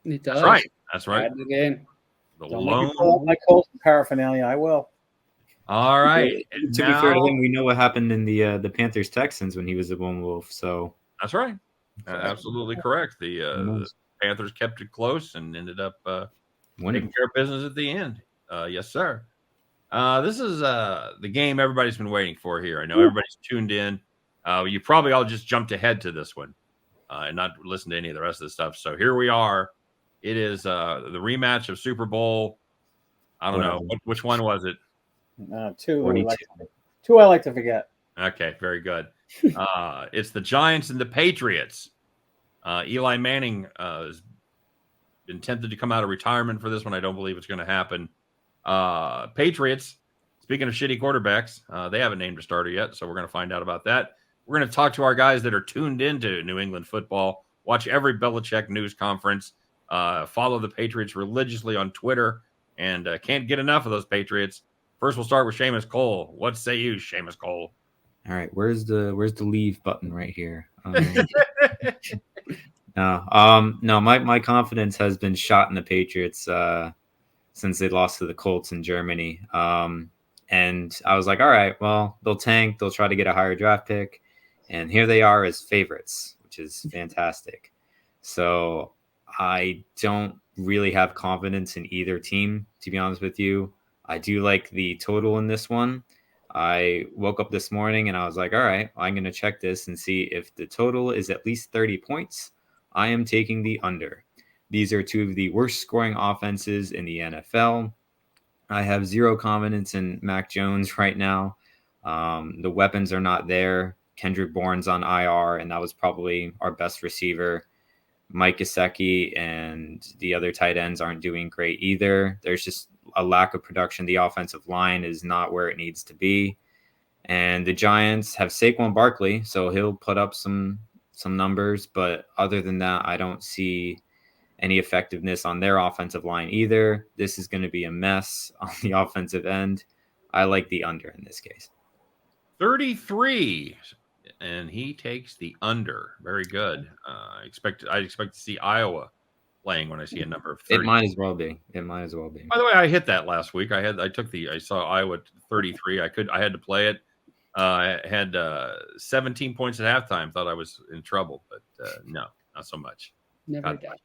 It does. That's right. That's right. Again. The Don't lone. make me pull out my Colts paraphernalia. I will. All right. To be fair to him, we know what happened in the Panthers Texans when he was a lone wolf. So that's right. Absolutely correct. The Panthers kept it close and ended up taking care of business at the end. Yes, sir. This is the game everybody's been waiting for here. I know everybody's tuned in. You probably all just jumped ahead to this one and not listened to any of the rest of the stuff. So here we are. It is the rematch of Super Bowl. I don't know. Which one was it? 2. I like to forget. Okay, very good. It's the Giants and the Patriots. Eli Manning has been tempted to come out of retirement for this one. I don't believe it's going to happen. Patriots, speaking of shitty quarterbacks, they haven't named a starter yet, so we're going to find out about that. We're going to talk to our guys that are tuned into New England football, watch every Belichick news conference, follow the Patriots religiously on Twitter, and can't get enough of those Patriots. First, we'll start with Seamus Cole. What say you, Seamus Cole? All right, where's the leave button right here? No, my confidence has been shot in the Patriots since they lost to the Colts in Germany. And I was like, all right, well, they'll tank. They'll try to get a higher draft pick. And here they are as favorites, which is fantastic. So I don't really have confidence in either team, to be honest with you. I do like the total in this one. I woke up this morning and I was like, all right, I'm going to check this and see if the total is at least 30 points. I am taking the under. These are 2 of the worst scoring offenses in the NFL. I have 0 confidence in Mac Jones right now. The weapons are not there. Kendrick Bourne's on IR, and that was probably our best receiver. Mike Gesicki and the other tight ends aren't doing great either. There's just a lack of production. The offensive line is not where it needs to be. And the Giants have Saquon Barkley, so he'll put up some numbers. But other than that, I don't see any effectiveness on their offensive line either. This is going to be a mess on the offensive end. I like the under in this case. 33, and he takes the under. Very good. I expect to see Iowa playing when I see a number of 30. It might as well be. By the way, I hit that last week. I saw Iowa 33. I had to play it. I had 17 points at halftime. Thought I was in trouble, but no, not so much. Never doubt.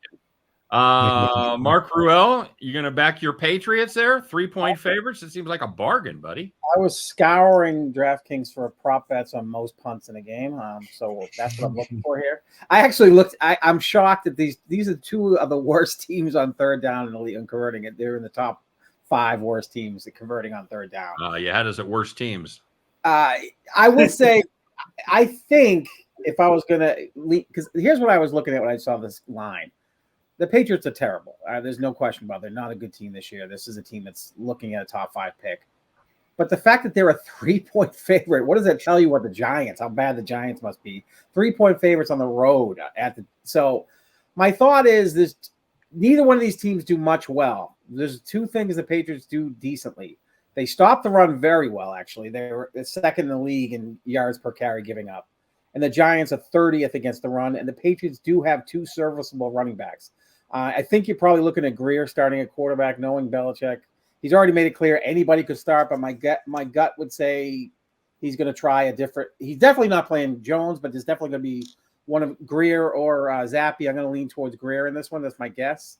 Mark Ruelle, you going to back your Patriots there? 3-point favorites? It seems like a bargain, buddy. I was scouring DraftKings for prop bets on most punts in a game, so that's what I'm looking for here. I actually looked. I'm shocked that these are two of the worst teams on third down in the league and converting it. They're in the top 5 worst teams at converting on third down. You had us at worst teams. I will say, I think if I was going to, because here's what I was looking at when I saw this line. The Patriots are terrible. There's no question about it. They're not a good team this year. This is a team that's looking at a top 5 pick. But the fact that they're a 3-point favorite, what does that tell you about the Giants? How bad the Giants must be? 3-point favorites on the road. So my thought is this: neither one of these teams do much well. There's 2 things the Patriots do decently. They stop the run very well, actually. They're second in the league in yards per carry giving up. And the Giants are 30th against the run. And the Patriots do have 2 serviceable running backs. I think you're probably looking at Greer starting at quarterback, knowing Belichick. He's already made it clear anybody could start, but my gut would say he's going to try a different. He's definitely not playing Jones, but there's definitely going to be one of Greer or Zappi. I'm going to lean towards Greer in this one. That's my guess.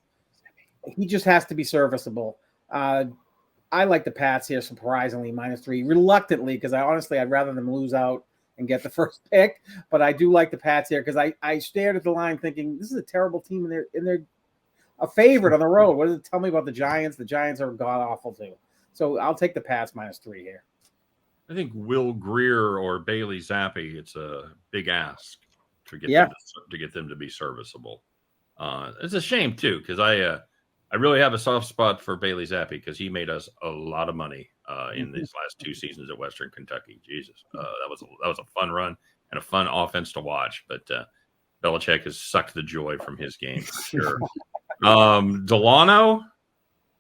He just has to be serviceable. I like the Pats here, surprisingly, -3, reluctantly, because I'd rather them lose out and get the first pick. But I do like the Pats here because I stared at the line thinking this is a terrible team and they're a favorite on the road. What does it tell me about the Giants? The Giants are god awful too. So I'll take the Pats -3 here. I think Will Greer or Bailey Zappi, it's a big ask to get them to be serviceable. It's a shame too, because I really have a soft spot for Bailey Zappi because he made us a lot of money in these last 2 seasons at Western Kentucky. Jesus, that was a fun run and a fun offense to watch. But Belichick has sucked the joy from his game for sure. Delano,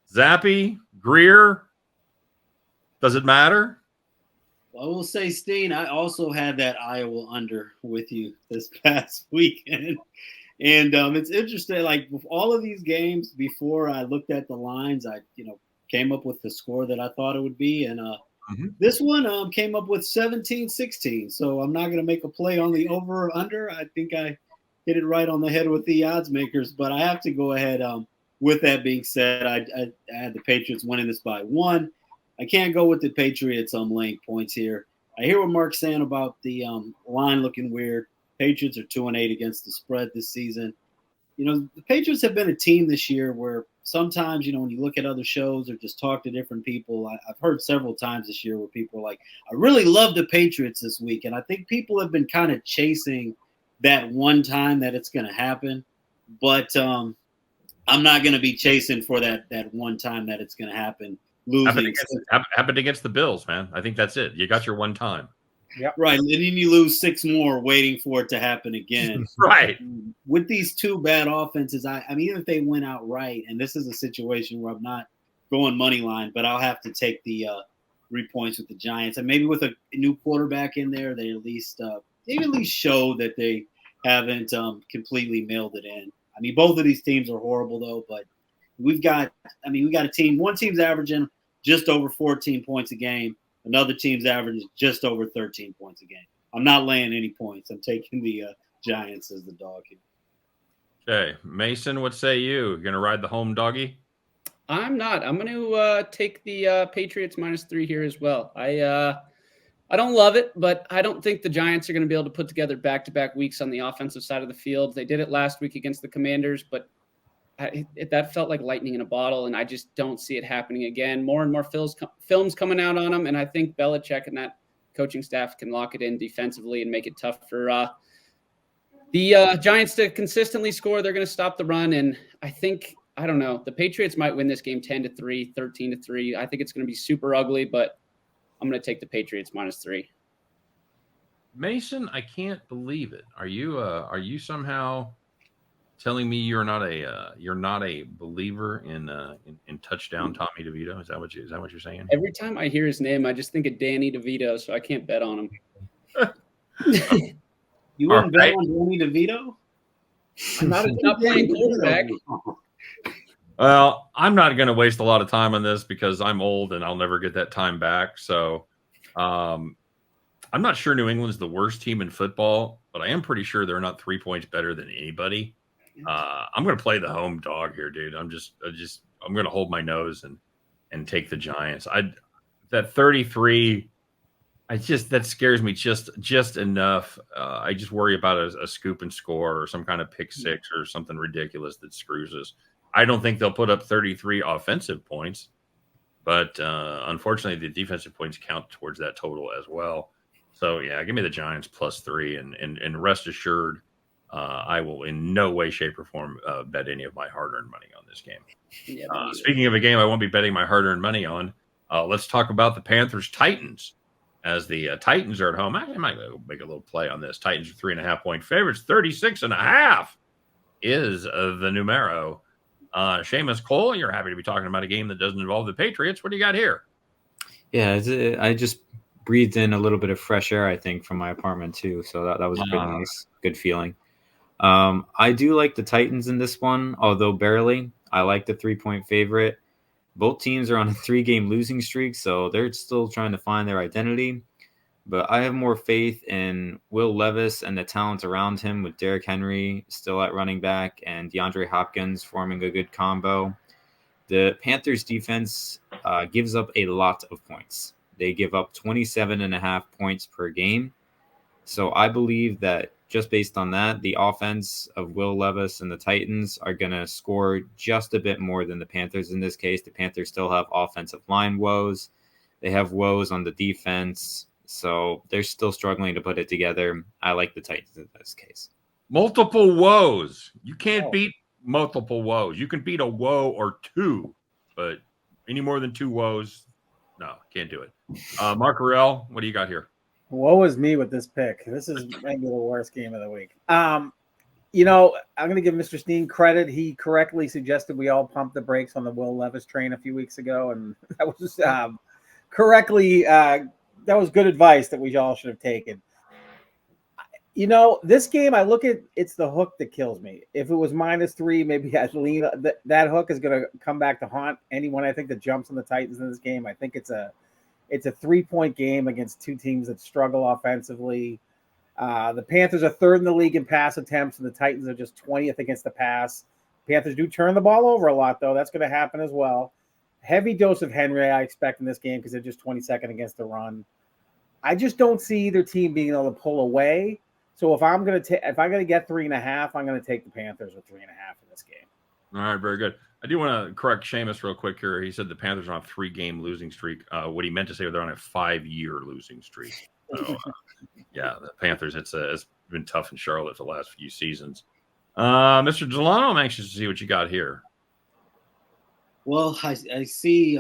Zappi, Greer. Does it matter? I will say, Steen, I also had that Iowa under with you this past weekend. And it's interesting, like with all of these games, before I looked at the lines, I came up with the score that I thought it would be. And this one came up with 17-16. So I'm not going to make a play on the over or under. I think I hit it right on the head with the odds makers. But I have to go ahead. With that being said, I had the Patriots winning this by 1. I can't go with the Patriots laying points here. I hear what Mark's saying about the line looking weird. Patriots are 2-8 against the spread this season. The Patriots have been a team this year where sometimes, when you look at other shows or just talk to different people, I've heard several times this year where people are like, I really love the Patriots this week. And I think people have been kind of chasing that one time that it's going to happen. But I'm not going to be chasing for that one time that it's going to happen. Happened against the Bills, man. I think that's it. You got your one time. Yep. Right. And then you lose 6 more waiting for it to happen again. Right. With these 2 bad offenses, I mean, even if they went out right, and this is a situation where I'm not going money line, but I'll have to take the 3 points with the Giants. And maybe with a new quarterback in there, they at least show that they haven't completely mailed it in. I mean, both of these teams are horrible, though, but we got a team. One team's averaging just over 14 points a game. Another team's average is just over 13 points a game. I'm not laying any points. I'm taking the Giants as the dog here. Okay. Mason, what say you? Going to ride the home doggy? I'm not. I'm going to take the Patriots -3 here as well. I don't love it, but I don't think the Giants are going to be able to put together back-to-back weeks on the offensive side of the field. They did it last week against the Commanders, but that felt like lightning in a bottle, and I just don't see it happening again. More and more films coming out on them, and I think Belichick and that coaching staff can lock it in defensively and make it tough for the Giants to consistently score. They're going to stop the run, and I don't know, the Patriots might win this game 10-3, 13-3. I think it's going to be super ugly, but I'm going to take the Patriots -3. Mason, I can't believe it. Are you somehow telling me you're not a believer in touchdown Tommy DeVito? Is that what you're saying? Every time I hear his name, I just think of Danny DeVito, so I can't bet on him. You wouldn't bet on Danny DeVito? I'm not playing quarterback. Well, I'm not going to waste a lot of time on this because I'm old and I'll never get that time back. So I'm not sure New England's the worst team in football, but I am pretty sure they're not 3 points better than anybody. I'm going to play the home dog here, dude. I'm going to hold my nose and take the Giants. That 33, that scares me just enough. I just worry about a scoop and score or some kind of pick six or something ridiculous that screws us. I don't think they'll put up 33 offensive points, but unfortunately, the defensive points count towards that total as well. So yeah, give me the Giants +3, and rest assured, I will in no way, shape, or form bet any of my hard-earned money on this game. Yeah, Speaking of a game I won't be betting my hard-earned money on, let's talk about the Panthers-Titans. As the Titans are at home, I might make a little play on this. Titans are 3.5-point favorites. 36.5 is the numero. Seamus Cole, you're happy to be talking about a game that doesn't involve the Patriots. What do you got here? Yeah, I just breathed in a little bit of fresh air, I think, from my apartment too. So that was pretty nice. Good feeling. I do like the Titans in this one, although barely. I like the 3-point favorite. Both teams are on a 3-game losing streak, so they're still trying to find their identity. But I have more faith in Will Levis and the talent around him, with Derrick Henry still at running back and DeAndre Hopkins forming a good combo. The Panthers defense gives up a lot of points. They give up 27.5 points per game. So I believe that just based on that, the offense of Will Levis and the Titans are going to score just a bit more than the Panthers in this case. The Panthers still have offensive line woes. They have woes on the defense. So they're still struggling to put it together. I like the Titans in this case. Multiple woes. You can't beat multiple woes. You can beat a woe or two, but any more than 2 woes, no, can't do it. Mark Ruelle, what do you got here? Woe is me with this pick. This is maybe the worst game of the week. I'm going to give Mr. Steehn credit. He correctly suggested we all pump the brakes on the Will Levis train a few weeks ago, and that was correctly. That was good advice that we all should have taken. This game, I look at it's the hook that kills me. If it was -3, maybe I'd lean. That hook is going to come back to haunt anyone, I think, that jumps on the Titans in this game. I think it's a 3-point game against two teams that struggle offensively. The Panthers are 3rd in the league in pass attempts, and the Titans are just 20th against the pass. Panthers do turn the ball over a lot, though. That's going to happen as well. Heavy dose of Henry I expect in this game because they're just 22nd against the run. I just don't see either team being able to pull away. So if I'm going to get 3.5, I'm going to take the Panthers with 3.5 in this game. All right, very good. I do want to correct Seamus real quick here. He said the Panthers are on a 3-game losing streak. What he meant to say was they're on a 5-year losing streak. So, yeah, the Panthers, it's been tough in Charlotte for the last few seasons. Mr. Delano, I'm anxious to see what you got here. Well, I see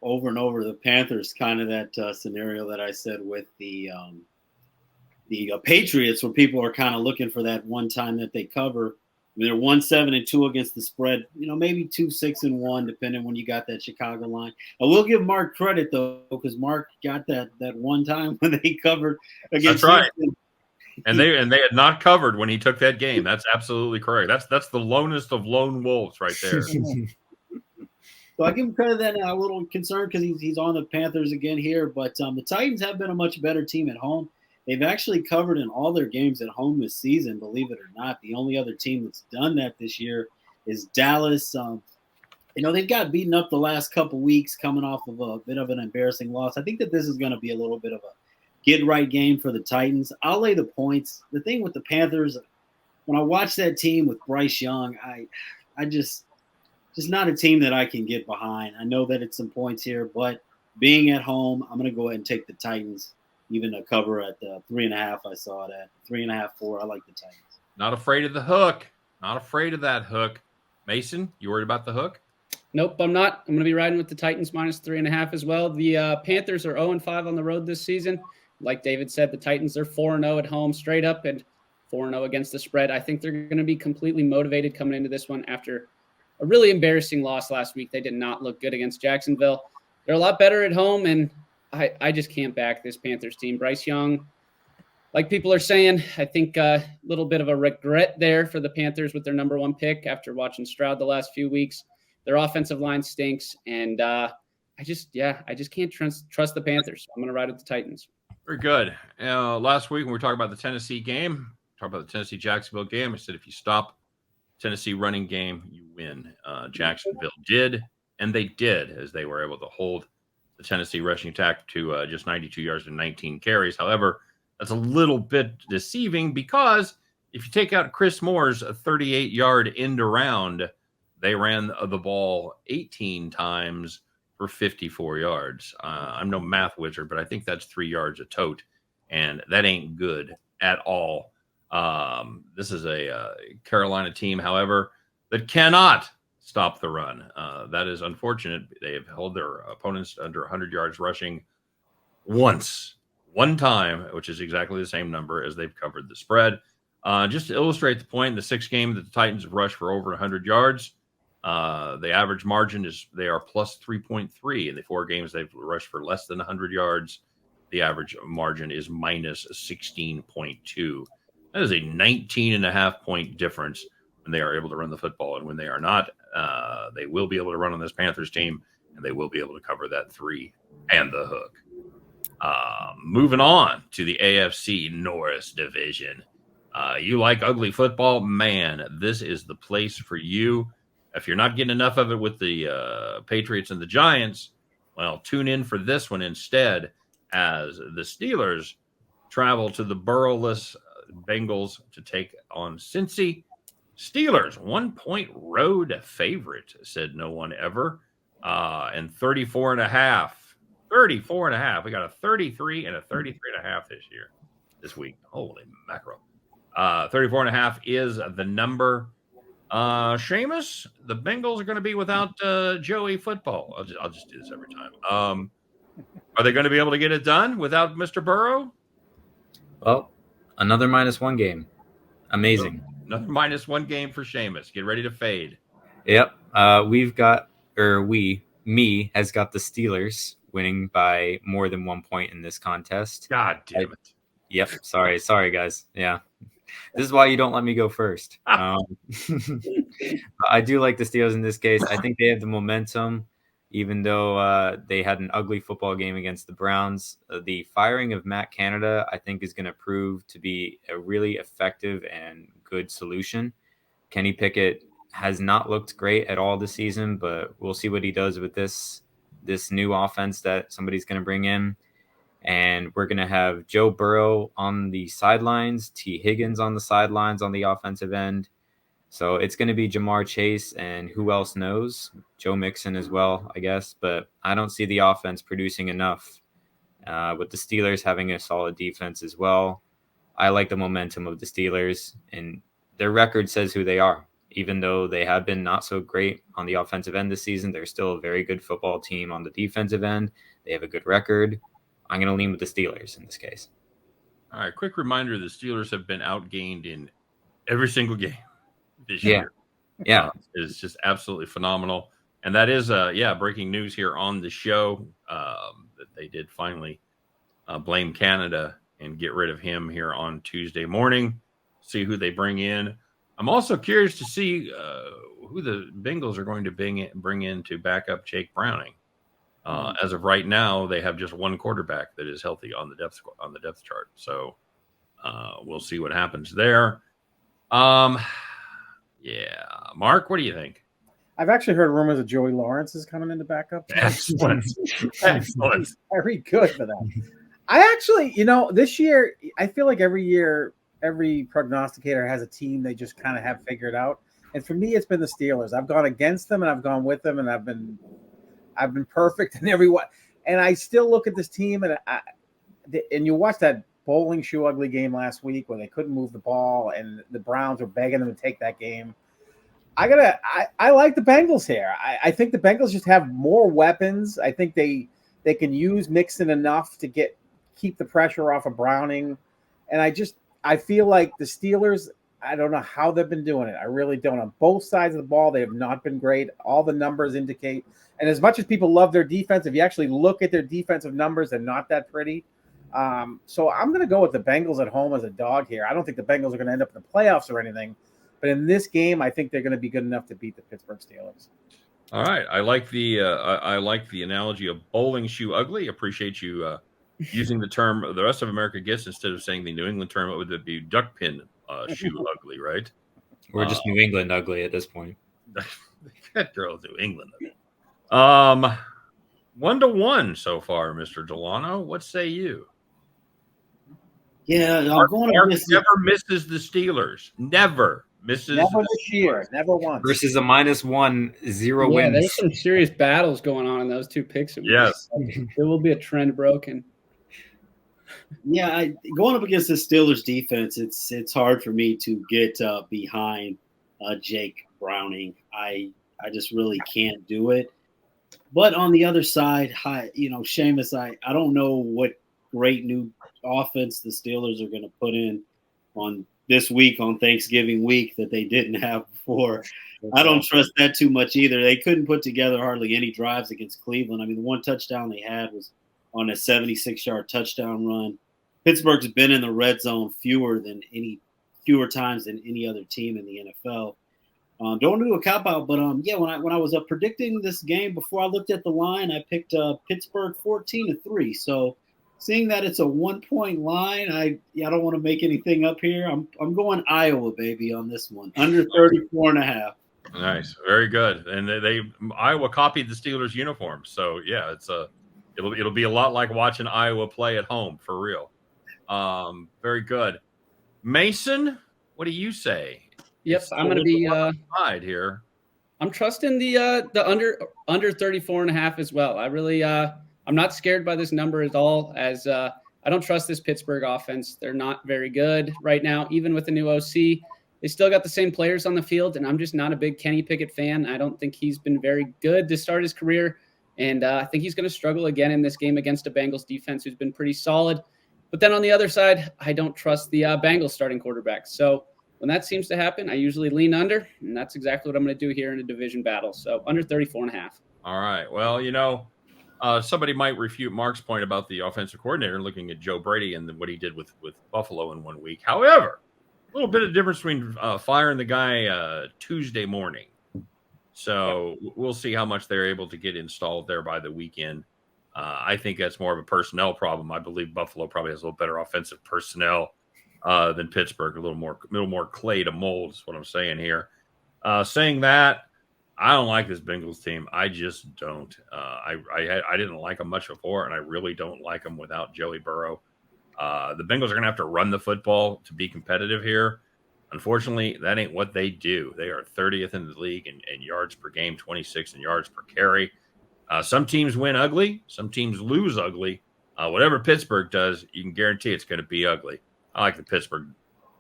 over and over the Panthers, kind of that scenario that I said with the Patriots, where people are kind of looking for that one time that they cover. I mean, they're 1-7-2 against the spread. Maybe 2-6-1, depending when you got that Chicago line. I will give Mark credit though, because Mark got that one time when they covered against. That's right. And they had not covered when he took that game. That's absolutely correct. That's the lonest of lone wolves right there. So I give him credit that a little concerned because he's on the Panthers again here. But the Titans have been a much better team at home. They've actually covered in all their games at home this season, believe it or not. The only other team that's done that this year is Dallas. They've got beaten up the last couple weeks coming off of a bit of an embarrassing loss. I think that this is going to be a little bit of a get-right game for the Titans. I'll lay the points. The thing with the Panthers, when I watch that team with Bryce Young, I just not a team that I can get behind. I know that it's some points here, but being at home, I'm going to go ahead and take the Titans. Even a cover at 3.5, I saw it at 3.5, 4. I like the Titans. Not afraid of the hook. Not afraid of that hook. Mason, you worried about the hook? Nope, I'm not. I'm going to be riding with the Titans -3.5 as well. The Panthers are 0-5 on the road this season. Like David said, the Titans are 4-0 at home straight up and 4-0 against the spread. I think they're going to be completely motivated coming into this one after a really embarrassing loss last week. They did not look good against Jacksonville. They're a lot better at home, and I just can't back this Panthers team. Bryce Young, like people are saying, I think a little bit of a regret there for the Panthers with their number 1 pick after watching Stroud the last few weeks. Their offensive line stinks, and I just can't trust the Panthers. I'm going to ride with the Titans. Very good. Last week when we were talking about the Tennessee game, talking about the Tennessee-Jacksonville game, I said if you stop Tennessee running game, you win. Jacksonville did, and they did, as they were able to hold the Tennessee rushing attack to just 92 yards and 19 carries. However, that's a little bit deceiving because if you take out Chris Moore's 38-yard end around, they ran the ball 18 times for 54 yards. I'm no math wizard, but I think that's 3 yards a tote, and that ain't good at all. This is a Carolina team, however, that cannot stop the run. That is unfortunate. They have held their opponents under 100 yards rushing one time, which is exactly the same number as they've covered the spread. Just to illustrate the point, in the 6 games that the Titans have rushed for over 100 yards, the average margin is they are plus 3.3. In the 4 games they've rushed for less than 100 yards, the average margin is minus 16.2. That is a 19.5-point difference when they are able to run the football, and when they are not, they will be able to run on this Panthers team, and they will be able to cover that 3 and the hook. Moving on to the AFC North division. You like ugly football? Man, this is the place for you. If you're not getting enough of it with the Patriots and the Giants, well, tune in for this one instead, as the Steelers travel to the Burrowless Bengals to take on Cincy. Steelers, 1-point road favorite, said no one ever. And 34.5. 34.5. We got a 33 and a 33.5 this week. Holy mackerel. 34.5 is the number. Seamus, the Bengals are going to be without Joey Football. I'll just do this every time. Are they going to be able to get it done without Mr. Burrow? Well, another -1 game. Amazing. Another -1 game for Seamus. Get ready to fade. Yep. Me has got the Steelers winning by more than 1 point in this contest. God damn it. Yep. Sorry, guys. Yeah. This is why you don't let me go first. I do like the Steelers in this case. I think they have the momentum, even though they had an ugly football game against the Browns. The firing of Matt Canada, I think, is going to prove to be a really effective and good solution. Kenny Pickett has not looked great at all this season, but we'll see what he does with this new offense that somebody's going to bring in. And we're going to have Joe Burrow on the sidelines, T. Higgins on the sidelines on the offensive end. So it's going to be Jamar Chase and who else knows? Joe Mixon as well, I guess. But I don't see the offense producing enough with the Steelers having a solid defense as well. I like the momentum of the Steelers, and their record says who they are. Even though they have been not so great on the offensive end this season, they're still a very good football team on the defensive end. They have a good record. I'm going to lean with the Steelers in this case. All right, quick reminder, the Steelers have been outgained in every single game this year. Yeah. It's just absolutely phenomenal. And that is, breaking news here on the show that they did finally blame Canada and get rid of him here on Tuesday morning, see who they bring in. I'm also curious to see who the Bengals are going to bring in to back up Jake Browning. As of right now, they have just one quarterback that is healthy on the depth chart. So we'll see what happens there. Mark, what do you think? I've actually heard rumors that Joey Lawrence is coming in to back up. Excellent. He's very good for that. I actually, this year, I feel like every year, every prognosticator has a team they just kind of have figured out. And for me, it's been the Steelers. I've gone against them and I've gone with them, and I've been perfect in every way. And I still look at this team, and you watch that bowling shoe ugly game last week where they couldn't move the ball and the Browns were begging them to take that game. I like the Bengals here. I think the Bengals just have more weapons. I think they can use Mixon enough to keep the pressure off of Browning. And I feel like the Steelers, I don't know how they've been doing it. I really don't. On both sides of the ball, they have not been great. All the numbers indicate. And as much as people love their defense, if you actually look at their defensive numbers, they're not that pretty. So I'm going to go with the Bengals at home as a dog here. I don't think the Bengals are going to end up in the playoffs or anything. But in this game, I think they're going to be good enough to beat the Pittsburgh Steelers. All right. I like the analogy of bowling shoe ugly. Appreciate you using the term the rest of America gets instead of saying the New England term. It would be duck pin shoe ugly, right? We're just New England ugly at this point. That girl's New England. 1-1 so far, Mr. Delano. What say you? Yeah, I'm going Mark against never misses the Steelers. Never misses. Never this year. Never once. Versus a -1, 0 wins. There's some serious battles going on in those two picks. Yes. There will be a trend broken. Yeah, going up against the Steelers defense, it's hard for me to get behind Jake Browning. I just really can't do it. But on the other side, Seamus, I don't know what great new offense the Steelers are going to put in on this week, on Thanksgiving week, that they didn't have before. I don't trust that too much either. They couldn't put together hardly any drives against Cleveland. I mean, the one touchdown they had was on a 76-yard touchdown run. Pittsburgh's been in the red zone fewer times than any other team in the NFL. Don't want to do a cop-out, but when I was predicting this game, before I looked at the line, I picked Pittsburgh 14-3. So seeing that it's a 1-point line, I don't want to make anything up here. I'm going Iowa, baby, on this one. Under 34.5. Nice, very good. And Iowa copied the Steelers uniforms, so yeah, it'll be a lot like watching Iowa play at home for real. Very good. Mason, what do you say? Yep, I'm going to be side here. I'm trusting the under 34.5 as well. I really I'm not scared by this number at all, as I don't trust this Pittsburgh offense. They're not very good right now, even with the new OC. They still got the same players on the field, and I'm just not a big Kenny Pickett fan. I don't think he's been very good to start his career, and I think he's going to struggle again in this game against a Bengals defense who's been pretty solid. But then on the other side, I don't trust the Bengals starting quarterback. So when that seems to happen, I usually lean under, and that's exactly what I'm going to do here in a division battle. So under 34.5. All right. Well, somebody might refute Mark's point about the offensive coordinator looking at Joe Brady and what he did with Buffalo in 1 week. However, a little bit of difference between firing the guy Tuesday morning. So we'll see how much they're able to get installed there by the weekend. I think that's more of a personnel problem. I believe Buffalo probably has a little better offensive personnel than Pittsburgh, a little more clay to mold is what I'm saying here. Saying that, I don't like this Bengals team. I just don't. I didn't like them much before, and I really don't like them without Joey Burrow. The Bengals are going to have to run the football to be competitive here. Unfortunately, that ain't what they do. They are 30th in the league in yards per game, 26th in yards per carry. Some teams win ugly. Some teams lose ugly. Whatever Pittsburgh does, you can guarantee it's going to be ugly. I like the Pittsburgh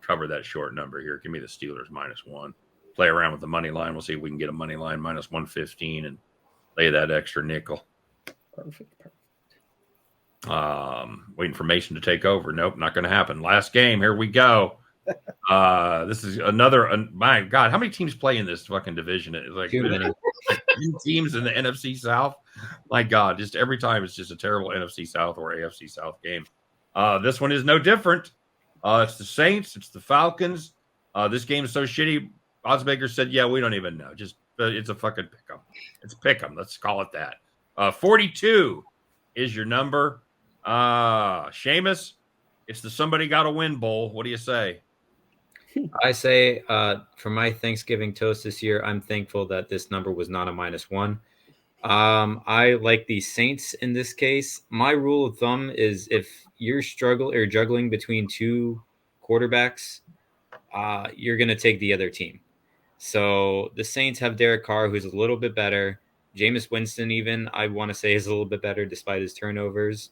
cover that short number here. Give me the Steelers -1. Play around with the money line. We'll see if we can get a money line -115 and lay that extra nickel. Perfect. Waiting for Mason to take over. Nope, not going to happen. Last game. Here we go. This is another. My God, how many teams play in this fucking division? It's like 10 teams in the NFC South. My God, just every time it's just a terrible NFC South or AFC South game. This one is no different. It's the Saints. It's the Falcons. This game is so shitty. Osbaker said, "Yeah, we don't even know. Just it's a fucking pick 'em. It's pick 'em. Let's call it that." 42 is your number. Seamus, it's the Somebody Gotta Win Bowl. What do you say? I say for my Thanksgiving toast this year, I'm thankful that this number was not a -1. I like the Saints in this case. My rule of thumb is if you're juggling between two quarterbacks, you're going to take the other team. So the Saints have Derek Carr, who's a little bit better. Jameis Winston, even, I want to say, is a little bit better despite his turnovers.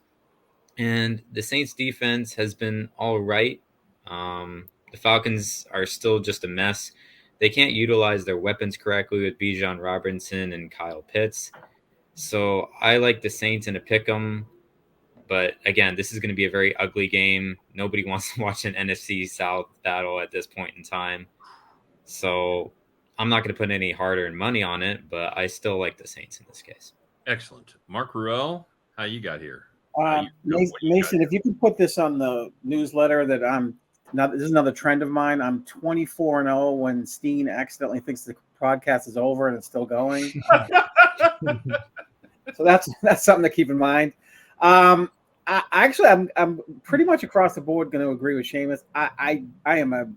And the Saints defense has been all right. The Falcons are still just a mess. They can't utilize their weapons correctly with Bijan Robinson and Kyle Pitts. So I like the Saints in a pick 'em. But again, this is going to be a very ugly game. Nobody wants to watch an NFC South battle at this point in time. So I'm not going to put any hard-earned money on it, but I still like the Saints in this case. Excellent. Mark Ruelle, how you got here? Mason, if you could put this on the newsletter that this is another trend of mine. I'm 24-0 when Steehn accidentally thinks the podcast is over and it's still going. So that's something to keep in mind. I'm pretty much across the board going to agree with Seamus. I am a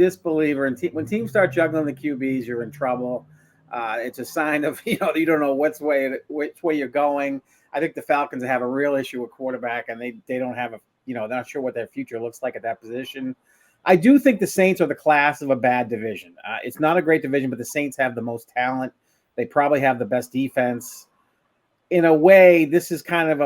disbeliever in when teams start juggling the QBs, you're in trouble. It's a sign of you don't know which way you're going. I think the Falcons have a real issue with quarterback, and they don't have they're not sure what their future looks like at that position. I do think the Saints are the class of a bad division. It's not a great division, but the Saints have the most talent. They probably have the best defense. In a way, this is kind of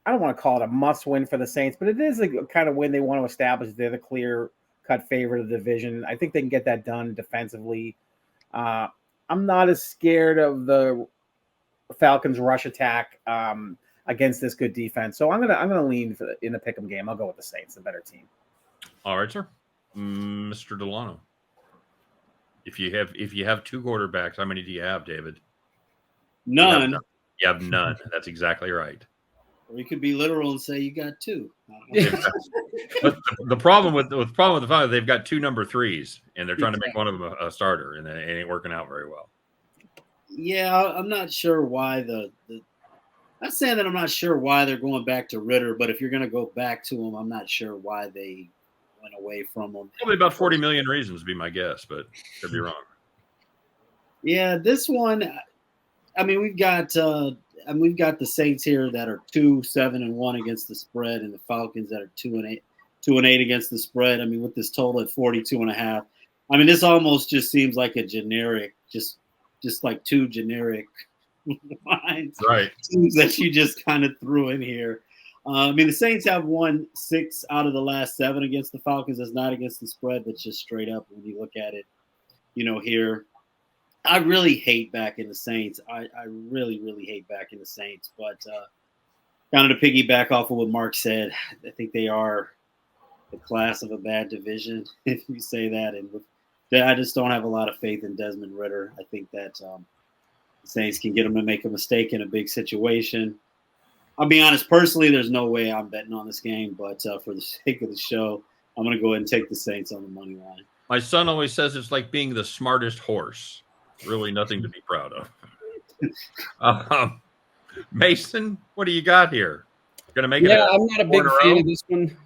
I don't want to call it a must-win for the Saints, but it is a kind of win they want to establish. They're the clear-cut favorite of the division. I think they can get that done defensively. I'm not as scared of the Falcons' rush attack against this good defense, so I'm gonna lean in the pick'em game. I'll go with the Saints, the better team. All right, sir. Mr. Delano. If you have two quarterbacks, how many do you have, David? None. You have none. That's exactly right. Or you could be literal and say you got two. But the problem with the Falcons, they've got two number 3s, and they're trying to make one of them a starter, and it ain't working out very well. Yeah, I'm not sure why not saying that I'm not sure why they're going back to Ritter, but if you're going to go back to him, I'm not sure why they went away from him. Probably about 40 million reasons, would be my guess, but could be wrong. Yeah, this one, I mean, we've got the Saints here that are 2-7-1 against the spread, and the Falcons that are 2-8 against the spread. I mean, with this total at 42.5, I mean, this almost just seems like a generic, just like two generic lines, Right? Teams that you just kind of threw in here. I mean, the Saints have won 6 out of the last 7 against the Falcons. That's not against the spread. That's just straight up when you look at it. Here, I really hate backing the Saints. I really, really hate backing the Saints. But kind of to piggyback off of what Mark said, I think they are the class of a bad division, if you say that. And I just don't have a lot of faith in Desmond Ritter. I think that the Saints can get him to make a mistake in a big situation. I'll be honest, personally, there's no way I'm betting on this game. But for the sake of the show, I'm going to go ahead and take the Saints on the money line. My son always says it's like being the smartest horse. Really nothing to be proud of. Mason, what do you got here? Going to make it? Yeah, I'm not a big fan of this one.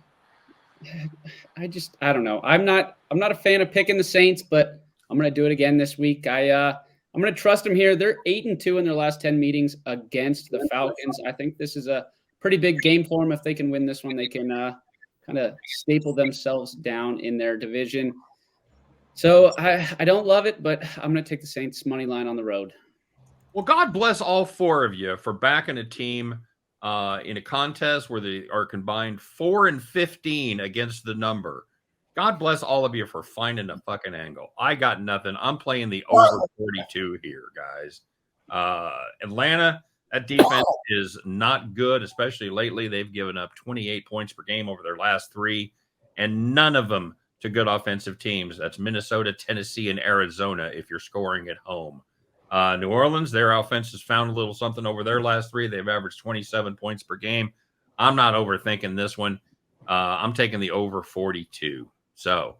I don't know. I'm not a fan of picking the Saints, but I'm going to do it again this week. I'm going to trust them here. They're 8-2 in their last 10 meetings against the Falcons. I think this is a pretty big game for them. If they can win this one, they can kind of staple themselves down in their division. So I don't love it, but I'm going to take the Saints money line on the road. Well, God bless all 4 of you for backing a team in a contest where they are combined 4-15 against the number. God bless all of you for finding a fucking angle. I got nothing. I'm playing the over 42 here, guys. Atlanta, that defense is not good, especially lately. They've given up 28 points per game over their last 3, and none of them to good offensive teams. That's Minnesota, Tennessee, and Arizona if you're scoring at home. New Orleans, their offense has found a little something over their last 3. They've averaged 27 points per game. I'm not overthinking this one. I'm taking the over 42. So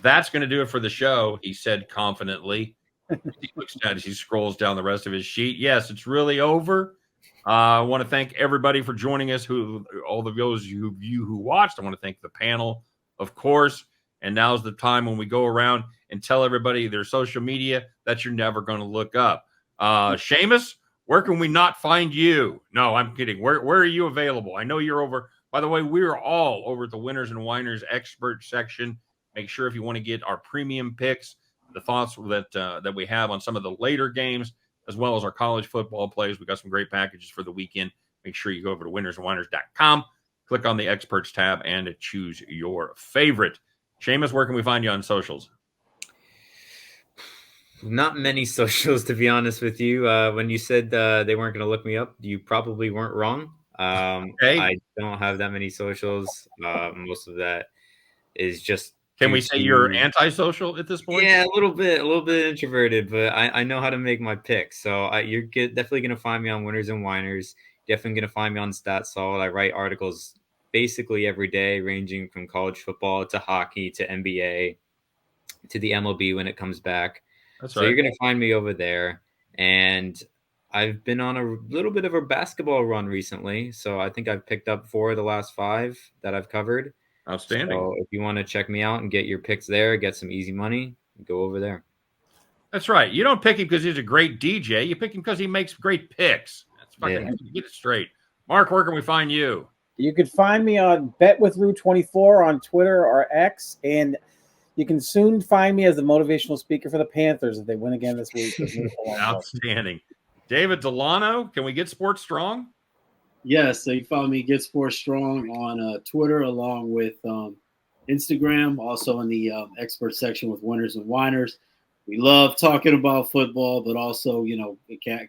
that's going to do it for the show, he said confidently. He looks down as he scrolls down the rest of his sheet. Yes, it's really over. I want to thank everybody for joining us, all of those who watched. I want to thank the panel, of course. And now's the time when we go around and tell everybody their social media that you're never going to look up. Seamus, where can we not find you? No, I'm kidding. Where are you available? I know you're over. By the way, we're all over at the Winners and Whiners expert section. Make sure if you want to get our premium picks, the thoughts that we have on some of the later games, as well as our college football plays. We got some great packages for the weekend. Make sure you go over to winnersandwhiners.com, click on the experts tab, and choose your favorite. Seamus, where can we find you on socials? Not many socials, to be honest with you. When you said they weren't going to look me up, you probably weren't wrong. Okay. I don't have that many socials. Most of that is just. Can we say you're antisocial at this point? Yeah, a little bit introverted, but I know how to make my picks. So you're definitely going to find me on Winners and Whiners. Definitely going to find me on StatSolid. I write articles basically every day, ranging from college football to hockey to NBA to the MLB when it comes back. That's so right. You're going to find me over there. And I've been on a little bit of a basketball run recently. So I think I've picked up 4 of the last 5 that I've covered. Outstanding. So if you want to check me out and get your picks there, get some easy money, go over there. That's right. You don't pick him because he's a great DJ. You pick him because he makes great picks. That's fucking get it straight. Mark, where can we find you? You can find me on BetWithRue24 on Twitter or X, and you can soon find me as the motivational speaker for the Panthers if they win again this week. Outstanding. David Delano, can we get Sports Strong? Yes, so you follow me, Get Sports Strong, on Twitter along with Instagram, also in the expert section with Winners and Whiners. We love talking about football, but also,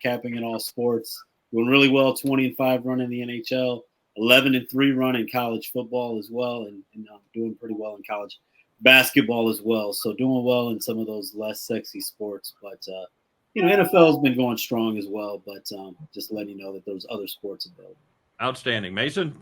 capping in all sports. Doing really well, 20-5 run in the NHL, 11-3 run in college football as well, and doing pretty well in college basketball as well. So doing well in some of those less sexy sports, but NFL has been going strong as well. But just letting you know that there's other sports available. Outstanding. Mason?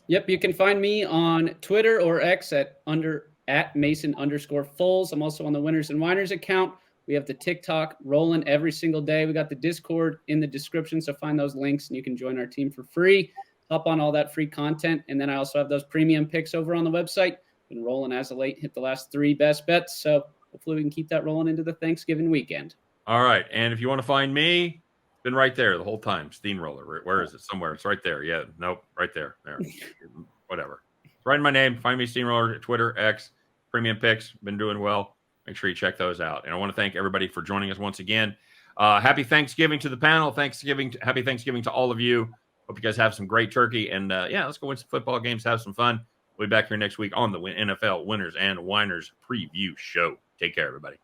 Yep, you can find me on Twitter or X at Mason_Folz. I'm also on the Winners and Whiners account. We have the TikTok rolling every single day. We got the Discord in the description, so find those links and you can join our team for free. Hop on all that free content. And then I also have those premium picks over on the website. Been rolling as of late, hit the last 3 best bets. So hopefully we can keep that rolling into the Thanksgiving weekend. All right. And if you want to find me, been right there the whole time. Steamroller. Where is it? Somewhere. It's right there. Yeah. Nope. Right there. There. Whatever. It's right in my name. Find me, Steamroller, Twitter, X, premium picks. Been doing well. Make sure you check those out. And I want to thank everybody for joining us once again. Happy Thanksgiving to the panel. Happy Thanksgiving to all of you. Hope you guys have some great turkey. And let's go win some football games. Have some fun. We'll be back here next week on the NFL Winners and Whiners preview show. Take care, everybody.